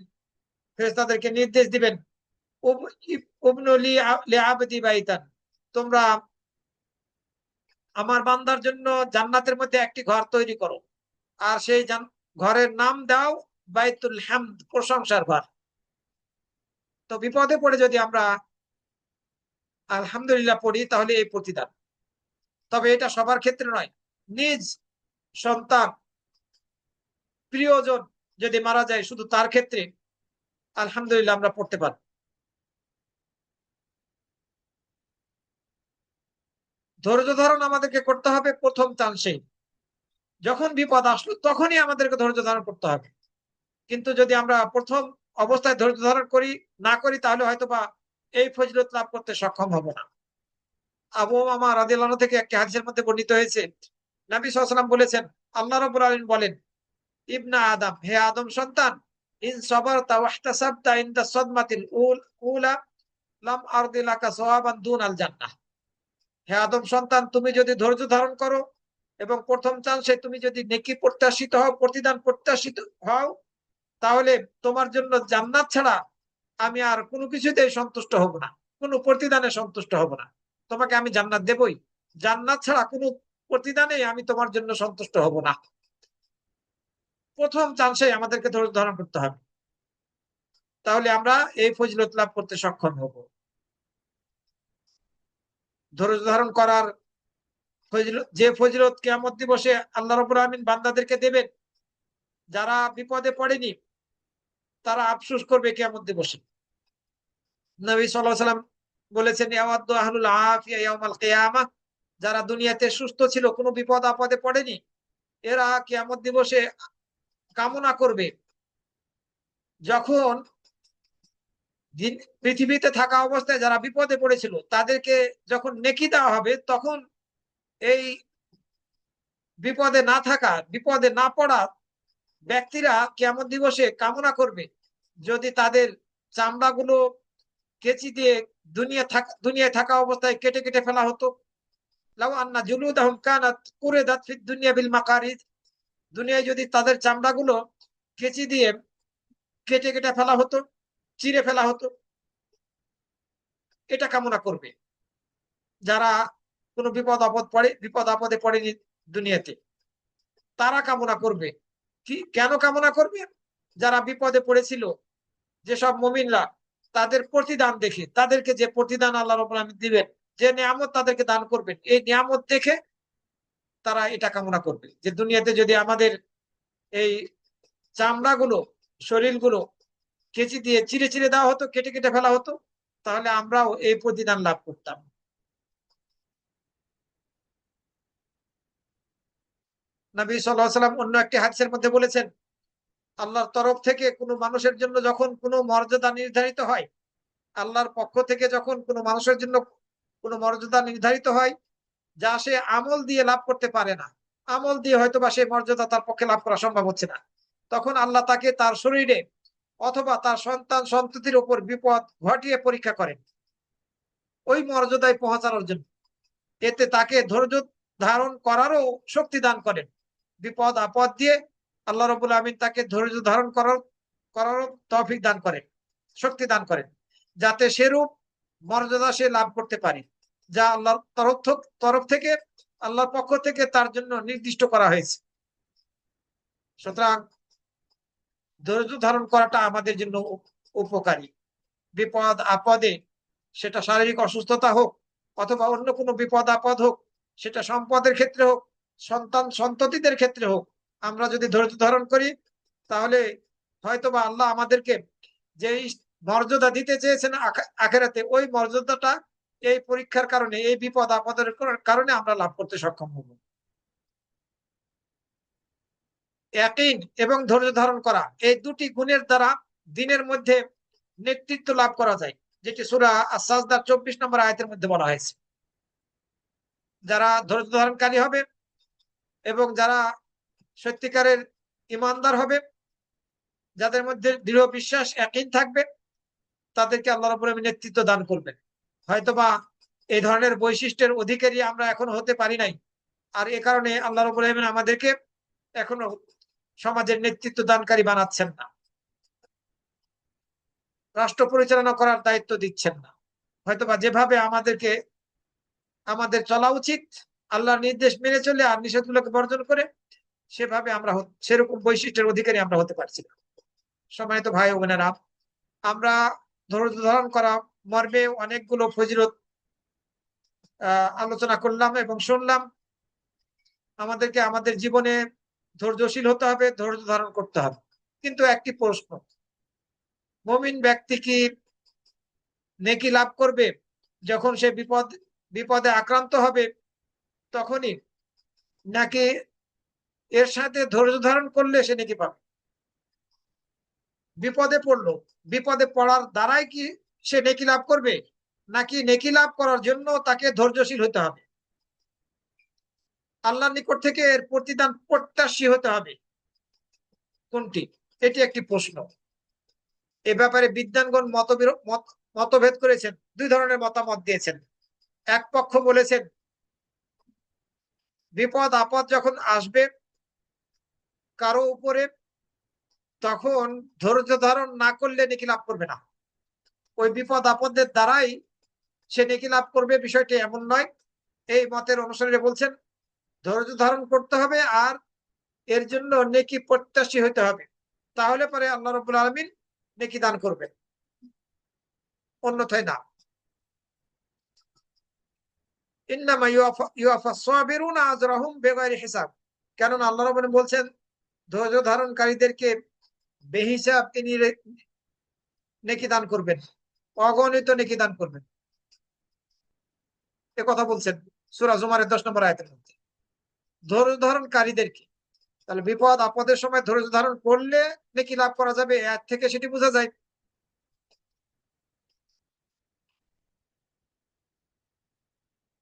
ফেরেশতাদেরকে নির্দেশ দিবেন, উবনু লি আবদি বাইতান, তোমরা আমার বান্দার জন্য জান্নাতের মধ্যে একটি ঘর তৈরি করো, আর সেই ঘরের নাম দাও বাইতুল হামদ, প্রশংসার ঘর। তো বিপদে পড়ে যদি আমরা আলহামদুলিল্লাহ পড়ি তাহলে এই প্রতিদান। তবে এটা সবার ক্ষেত্রে নয়, নিজ সন্তান, প্রিয়জন যদি মারা যায়, শুধু তার ক্ষেত্রে আলহামদুলিল্লাহ আমরা পড়তে পারি। ধৈর্য ধারণ আমাদেরকে করতে হবে প্রথম চান্সেই। যখন বিপদ আসলো তখনই আমাদেরকে ধৈর্য ধারণ করতে হবে। কিন্তু যদি আমরা প্রথম অবস্থায় ধৈর্য ধারণ না করি তাহলে হয়তোবা এই ফজিলত লাভ করতে সক্ষম হব না। আবু উমামা রাদিয়াল্লাহু আনহু থেকে একটি হাদিসের মধ্যে বর্ণিত হয়েছে, নবী সাল্লাল্লাহু আলাইহি ওয়াসাল্লাম বলেছেন, আল্লাহ রাব্বুল আলামিন বলেন, ইবনা আদম, হে আদম সন্তান, ইন সাবারতা ওয়াহতাসাবতা ইনদা সাদমাতিল উলা লাম আরদি লাকা সাওয়াবান দুনাল জান্নাহ। হে আদম সন্তান, তুমি যদি ধৈর্য ধারণ করো এবং প্রথম চান্সে তুমি যদি নেকি প্রত্যাশিত হও, প্রতিদান প্রত্যাশিত হও, তাহলে তোমার জন্য জান্নাত ছাড়া আমি আর কোনো কিছুতেই সন্তুষ্ট হব না, কোনো প্রতিদানে সন্তুষ্ট হব না। তোমাকে আমি জান্নাত দেবই, জান্নাত ছাড়া কোনো প্রতিদানে আমি তোমার জন্য সন্তুষ্ট হব না। প্রথম চান্সে আমাদেরকে ধৈর্য ধারণ করতে হবে, তাহলে আমরা এই ফজিলত লাভ করতে সক্ষম হব। ধৈর্য ধারণ করার যে ফজিলত কিয়ামত দিবসে আল্লাহ রাব্বুল আলামিন বান্দাদেরকে দেবেন, যারা বিপদে পড়েনি তারা আফসোস করবে কিয়ামত দিবসে। নবী সাল্লাল্লাহু আলাইহি ওয়াসাল্লাম বলেছেন, ইয়াওয়াদ্দু আহলুল আফিয়া ইয়াউমাল কিয়ামাহ, যারা দুনিয়াতে সুস্থ ছিল, কোনো বিপদ আপদে পড়েনি, এরা কিয়ামত দিবসে কামনা করবে, যখন পৃথিবীতে থাকা অবস্থায় যারা বিপদে পড়েছিল তাদেরকে যখন নেকি দেওয়া হবে, তখন এই বিপদে না পড়া ব্যক্তিরা কিয়ামত দিবসে কামনা করবে, যদি তাদের চামড়াগুলো কেচি দিয়ে দুনিয়ায় থাকা অবস্থায় কেটে কেটে ফেলা হতো। লাউ আন্না জুলুদাহুম কানাত কুরিদাত ফিদ দুনিয়া বিল মাকারিজ, দুনিয়ায় যদি তাদের চামড়াগুলো কেচি দিয়ে কেটে কেটে ফেলা হতো, চিরে ফেলা হতো, এটা কামনা করবে যারা কোনো বিপদ আপদে পড়েনি দুনিয়াতে। তারা কামনা করবে, কি কেন কামনা করবে? যারা বিপদে পড়েছিল, যেসব মুমিনরা তাদের প্রতিদান দেখে, তাদেরকে যে প্রতিদান আল্লাহ রাব্বুল আলামিন দিবেন, যে নিয়ামত তাদেরকে দান করবেন, এই নিয়ামত দেখে তারা এটা কামনা করবে যে দুনিয়াতে যদি আমাদের এই চামড়াগুলো, শরীরগুলো কেচি দিয়ে চিরে চিরে দেওয়া হতো, কেটে কেটে ফেলা হতো, তাহলে আমরাও এই প্রতিদান লাভ করতাম। নবী সাল্লাল্লাহু আলাইহি ওয়াসাল্লাম অন্য একটি হাদিসের মধ্যে বলেছেন, আল্লাহর তরফ থেকে কোনো মানুষের জন্য যখন কোনো মর্যাদা নির্ধারিত হয়, আল্লাহর পক্ষ থেকে যখন কোনো মানুষের জন্য কোনো মর্যাদা নির্ধারিত হয়, যা সে আমল দিয়ে লাভ করতে পারে না, আমল দিয়ে হয়তো বা সেই মর্যাদা তার পক্ষে লাভ করা সম্ভব হচ্ছে না, তখন আল্লাহ তাকে তার শরীরে অথবা তার সন্তান সন্ততির উপর বিপদ ঘটিয়ে পরীক্ষা করেন ওই মর্যাদায় পৌঁছানোর জন্য। এতে তাকে ধৈর্য ধারণ করারও শক্তি দান করেন। বিপদ আপদ দিয়ে আল্লাহ রাব্বুল আমিন তাকে ধৈর্য ধারণ করারও তৌফিক দান করেন, শক্তি দান করেন, যাতে সেরূপ মর্যাদা সে লাভ করতে পারে যা আল্লাহর তরফ থেকে, আল্লাহর পক্ষ থেকে তার জন্য নির্দিষ্ট করা হয়েছে। সুতরাং ধৈর্য ধারণ করাটা আমাদের জন্য উপকারী। বিপদ আপদে, সেটা শারীরিক অসুস্থতা হোক অথবা অন্য কোনো বিপদ আপদ হোক, সেটা সম্পদের ক্ষেত্রে হোক, সন্তান সন্ততিদের ক্ষেত্রে হোক, আমরা যদি ধৈর্য ধারণ করি, তাহলে হয়তোবা আল্লাহ আমাদেরকে যেই মর্যাদা দিতে চেয়েছেন আখেরাতে, ওই মর্যাদাটা এই পরীক্ষার কারণে, এই বিপদ আপদের কারণে আমরা লাভ করতে সক্ষম হব। ইয়াকিন এবং ধৈর্য ধারণ করা, এই দুটি গুণের দ্বারা দিনের মধ্যে নেতৃত্ব লাভ করা যায়, যেটি সূরা আস-সাজদার 24 নম্বর আয়াতের মধ্যে বলা হয়েছে। যারা ধৈর্য ধারণকারী হবে এবং যারা সত্যিকারের ইমানদার হবে, যাদের মধ্যে দৃঢ় বিশ্বাস ইয়াকিন থাকবে, তাদেরকে আল্লাহ রাব্বুল আমিন নেতৃত্ব দান করবেন। হয়তোবা এই ধরনের বৈশিষ্ট্যের অধিকারী আমরা এখনো হতে পারি নাই, আর এ কারণে আল্লাহ রাব্বুল আমিন আমাদেরকে এখনো সমাজের নেতৃত্ব দানকারী বানাচ্ছেন না, রাষ্ট্র পরিচালনা করার দায়িত্ব দিচ্ছেন না। হয়তোবা যেভাবে আমাদের চলা উচিত, আল্লাহর নির্দেশ মেনে চলে আর নিষেধগুলোকে বর্জন করে, সেভাবে আমরা সেরকম বৈশিষ্ট্যের অধিকারী আমরা হতে পারছি না। সম্মানিত ভাই ও বোনেরা, আমরা ধৈর্য ধারণ করা মর্মে অনেকগুলো ফজিলত আলোচনা করলাম এবং শুনলাম। আমাদেরকে আমাদের জীবনে ধৈর্যশীল হতে হবে, ধৈর্য ধারণ করতে হবে। কিন্তু একটি প্রশ্ন, মুমিন ব্যক্তি কি নেকি লাভ করবে যখন সে বিপদে আক্রান্ত হবে তখনই, নাকি এর সাথে ধৈর্য ধারণ করলে সে নেকি পাবে? বিপদে পড়লো, বিপদে পড়ার দ্বারাই কি সে নেকি লাভ করবে, নাকি নেকি লাভ করার জন্য তাকে ধৈর্যশীল হতে হবে, আল্লাহর নিকট থেকে এর প্রতিদান প্রত্যাশী হতে হবে? কোনটি? এটি একটি প্রশ্ন। এ ব্যাপারে বিদ্বানগণ মতভেদ করেছেন, দুই ধরনের মতামত দিয়েছেন। এক পক্ষ বলেছেন, বিপদ আপদ যখন আসবে কারো উপরে, তখন ধৈর্য ধারণ না করলে নেকি লাভ করবে না। ওই বিপদ আপদের দ্বারাই সে নেকি লাভ করবে, বিষয়টি এমন নয়। এই মতের অনুসারীরা বলছেন, ধৈর্য ধারণ করতে হবে আর এর জন্য নেকি প্রত্যাশী হতে হবে, তাহলে পরে আল্লাহ রাব্বুল আলামিন নেকি দান করবেন, অন্যথায় না। ইন্নামা ইউয়াফাস সাবিরুনা আজরাহুম বিগাইরি হিসাব। কেননা আল্লাহ রাব্বুল বলছেন, ধৈর্য ধারণকারীদেরকে বেহিসাব তিনি নেকি দান করবেন, অগণিত নেকি দান করবেন। এ কথা বলছেন সূরা জুমারের 10 নম্বর আয়াতের মধ্যে, ধৈর্য ধারণকারীদেরকে। তাহলে বিপদ আপদের সময় ধৈর্য ধারণ করলে নেকি লাভ করা যাবে, এর থেকে সেটি বোঝা যায়।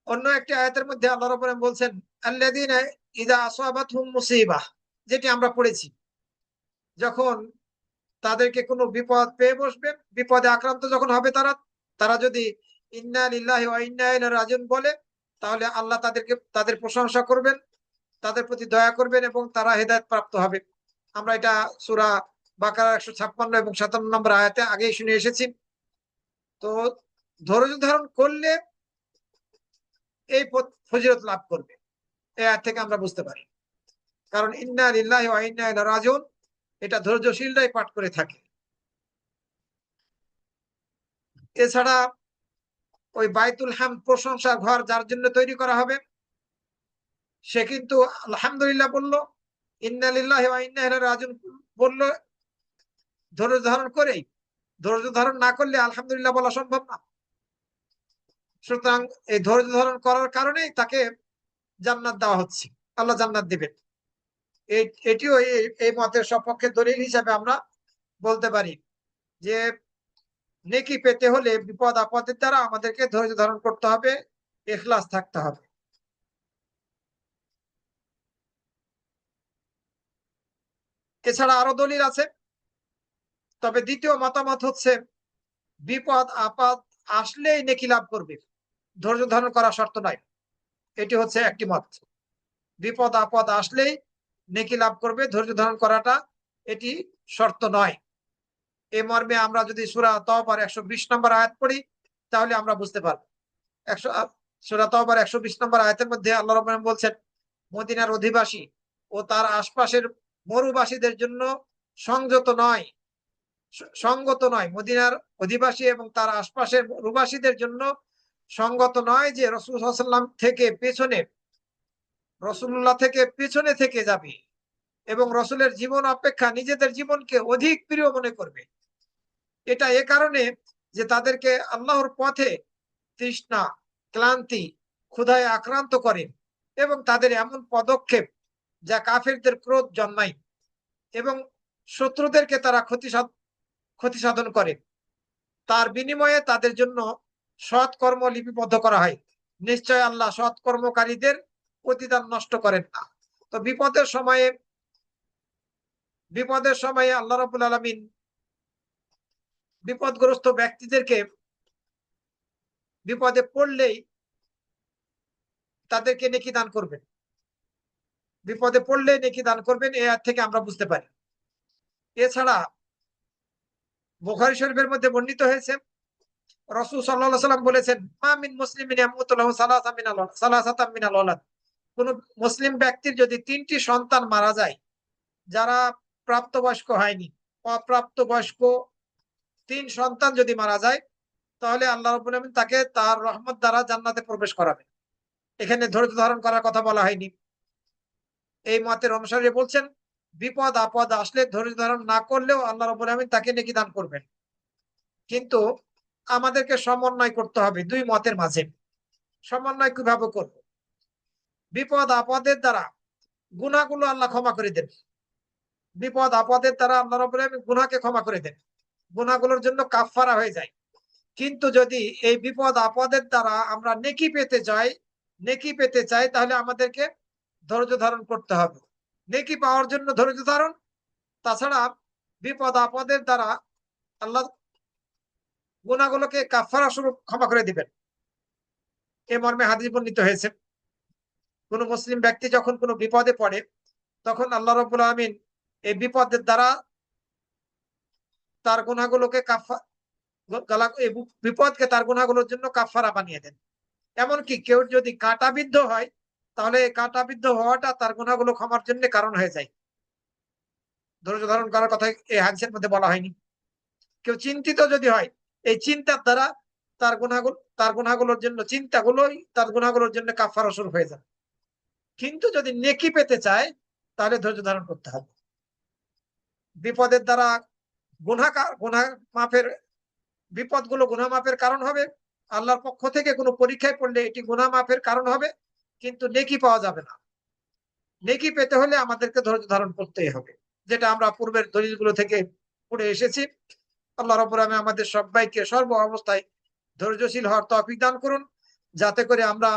অন্য একটি আয়াতের মধ্যে আল্লাহ রাব্বুল আলামিন বলছেন, আল্লাযীনা ইযা আসাবাতহুম মুসিবাহ, যেটি আমরা পড়েছি, যখন তাদেরকে কোনো বিপদ পেয়ে বসবে, বিপদে আক্রান্ত যখন হবে তারা, তারা যদি ইন্না লিল্লাহি ওয়া ইন্না ইলাইহি রাজিউন বলে, তাহলে আল্লাহ তাদের প্রশংসা করবেন, তাদের প্রতি দয়া করবেন এবং তারা হেদায়েত প্রাপ্ত হবে। আমরা এটা সূরা বাকারা 156 এবং 57 নম্বর আয়াতে আগেই শুনে এসেছি। তো ধৈর্য ধারণ করলে এই ফজিলত লাভ করবে, এই আয়াত থেকে আমরা বুঝতে পারি। কারণ ইন্না লিল্লাহি ওয়া ইন্না ইলাইহি রাজিউন এটা ধৈর্যশীলরাই পাঠ করে থাকে। এছাড়া ওই বাইতুল হামদ প্রশংসার ঘর যার জন্য তৈরি করা হবে, সে কিন্তু আলহামদুলিল্লাহ বললো, ইন্না লিল্লাহি ওয়া ইন্না ইলাইহি রাজিউন বললো, ধৈর্য ধারণ করেই। ধৈর্য ধারণ না করলে আলহামদুলিল্লাহ বলা সম্ভব না। সুতরাং এই ধৈর্য ধারণ করার কারণেই তাকে জান্নাত দেওয়া হচ্ছে, আল্লাহ জান্নাত দিবেন। এটিও এই মতের সপক্ষে দলিল হিসাবে আমরা বলতে পারি যে নেকি পেতে হলে বিপদ আপদের দ্বারা আমাদেরকে ধৈর্য ধারণ করতে হবে, ইখলাস থাকতে হবে। এছাড়া আরো দলিল আছে, তবে দ্বিতীয় মতামত হচ্ছে বিপদ আপদ আসলেই নেকি লাভ করবে, ধৈর্য ধারণ করা শর্ত নয়। এটি হচ্ছে একটি মত, বিপদ আপদ আসলেই নেকি লাভ করবে, ধৈর্য ধারণ করাটা এটি শর্ত নয়। এ মর্মে আমরা যদি সূরা তাওবার 120 নম্বর আয়াত পড়ি তাহলে আমরা বুঝতে পারবো। সূরা তাওবার 120 নম্বর আয়াতের মধ্যে আল্লাহ রাব্বুল আলামিন বলছেন, মদিনার অধিবাসী ও তার আশপাশের মরুবাসীদের জন্য সংযত নয়, সঙ্গত নয়, মদিনার অধিবাসী এবং তার আশপাশের মরুবাসীদের জন্য সঙ্গত নয় যে রাসূল সাল্লাল্লাহু আলাইহি ওয়াসাল্লাম থেকে পেছনে, রাসূলুল্লাহ থেকে পেছনে থেকে যাবে এবং রাসূলের জীবন অপেক্ষা নিজেদের জীবনকে অধিক প্রিয় মনে করবে। এটা এ কারণে যে তাদেরকে আল্লাহর পথে তৃষ্ণা, ক্লান্তি, ক্ষুধায় আক্রান্ত করে এবং তাদের এমন পদক্ষেপ যা কাফেরদের ক্রোধ জন্মায় এবং শত্রুদেরকে তারা ক্ষতি সাধন করে, তার বিনিময়ে তাদের জন্য সৎ কর্ম লিপিবদ্ধ করা হয়। নিশ্চয় আল্লাহ সৎ কর্মকারীদের প্রতিদান নষ্ট করেন না। তো বিপদের সময়ে আল্লাহ রাব্বুল আলামিন বিপদগ্রস্ত ব্যক্তিদেরকে বিপদে পড়লেই তাদেরকে নেকি দান করবেন, বিপদে পড়লে নেকি দান করবেন, এ আয়াত থেকে আমরা বুঝতে পারি। এছাড়া বুখারী শরীফের মধ্যে বর্ণিত হয়েছে, রাসূল সাল্লাল্লাহু আলাইহি ওয়াসাল্লাম বলেছেন, মা মিন মুসলিমিন ইয়ামুতু লাহু সালাসাতাম মিনাল ওয়ালাদ, কোন মুসলিম ব্যক্তির যদি 3টি সন্তান মারা যায়, যারা প্রাপ্তবয়স্ক হয়নি, অপ্রাপ্তবয়স্ক 3 সন্তান যদি মারা যায়, তাহলে আল্লাহ রাব্বুল আলামিন তাকে তার রহমত দ্বারা জান্নাতে প্রবেশ করাবেন। এখানে ধৈর্য ধারণ করার কথা বলা হয়নি। এই মতের অনুসারে বলছেন বিপদ আপদ আসলে ধৈর্য ধারণ না করলেও আল্লাহ রাব্বুল আলামিন তাকে নেকি দান করবেন। কিন্তু আমাদেরকে সমন্বয় করতে হবে দুই মতের মাঝে। সমন্বয় কিভাবে করব? বিপদ আপদের দ্বারা গুনাহগুলো আল্লাহ ক্ষমা করে দেন, বিপদ আপদের দ্বারা আল্লাহ রাব্বুল আলামিন গুনাহকে ক্ষমা করে দেন, গুনাহগুলোর জন্য কাফফারা হয়ে যায়। কিন্তু যদি এই বিপদ আপদের দ্বারা আমরা নেকি পেতে চাই তাহলে আমাদেরকে ধৈর্য ধারণ করতে হবে। নেকি পাওয়ার জন্য ধৈর্য ধারণ, তাছাড়া বিপদ আপদের দ্বারা আল্লাহ গুনাহগুলোকে কাফফারা স্বরূপ ক্ষমা করে দিবেন। এ মর্মে হাদিস বর্ণিত হয়েছে, কোন মুসলিম ব্যক্তি যখন কোনো বিপদে পড়ে তখন আল্লাহ রাব্বুল আলামিন এই বিপদের দ্বারা তার গুনাহগুলোকে এই বিপদকে তার গুনাহগুলোর জন্য কাফফারা বানিয়ে দেন। এমনকি কেউ যদি কাঁটাবিদ্ধ হয় তাহলে এই কাঁটাবিদ্ধ হওয়াটা তার গুনাহগুলো ক্ষমার জন্য কারণ হয়ে যায়। ধৈর্য ধারণ করার কথা এই হাদিসের মধ্যে বলা হয়নি। কেউ চিন্তিত যদি হয়, এই চিন্তার দ্বারা তার গুনাহগুলোর জন্য, চিন্তাগুলোই তার গুনাহগুলোর জন্য কাফফারা স্বরূপ হয়ে যায়। কিন্তু যদি নেকি পেতে চায় তাহলে ধৈর্য ধারণ করতে হবে। বিপদের দ্বারা গুনাহ মাফের, বিপদগুলো গুনাহ মাফের কারণ হবে, আল্লাহর পক্ষ থেকে কোনো পরীক্ষায় পড়লে এটি গুনাহ মাফের কারণ হবে, কিন্তু নেকি পাওয়া যাবে না। নেকি পেতে হলে আমাদেরকে ধৈর্য ধারণ করতেই হবে, যেটা আমরা পূর্বের দলিলগুলো থেকে পড়ে এসেছি। আল্লাহ রাব্বুল আলামিন আমাদের সবাইকে সর্ব অবস্থায় ধৈর্যশীল হওয়ার তৌফিক দান করুন, যাতে করে আমরা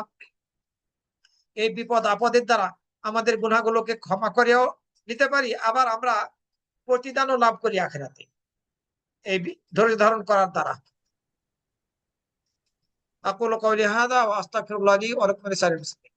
এই বিপদ আপদের দ্বারা আমাদের গুনাহগুলোকে ক্ষমা করেও নিতে পারি, আবার আমরা প্রতিদানও লাভ করি আখিরাতে এই ধৈর্য ধারণ করার দ্বারা। আকুলু কওলি হাযা ওয়া আস্তাগফিরুল্লাহ লি ওয়া লাকুম ওয়া লিসাইরিল মুসলিমিন।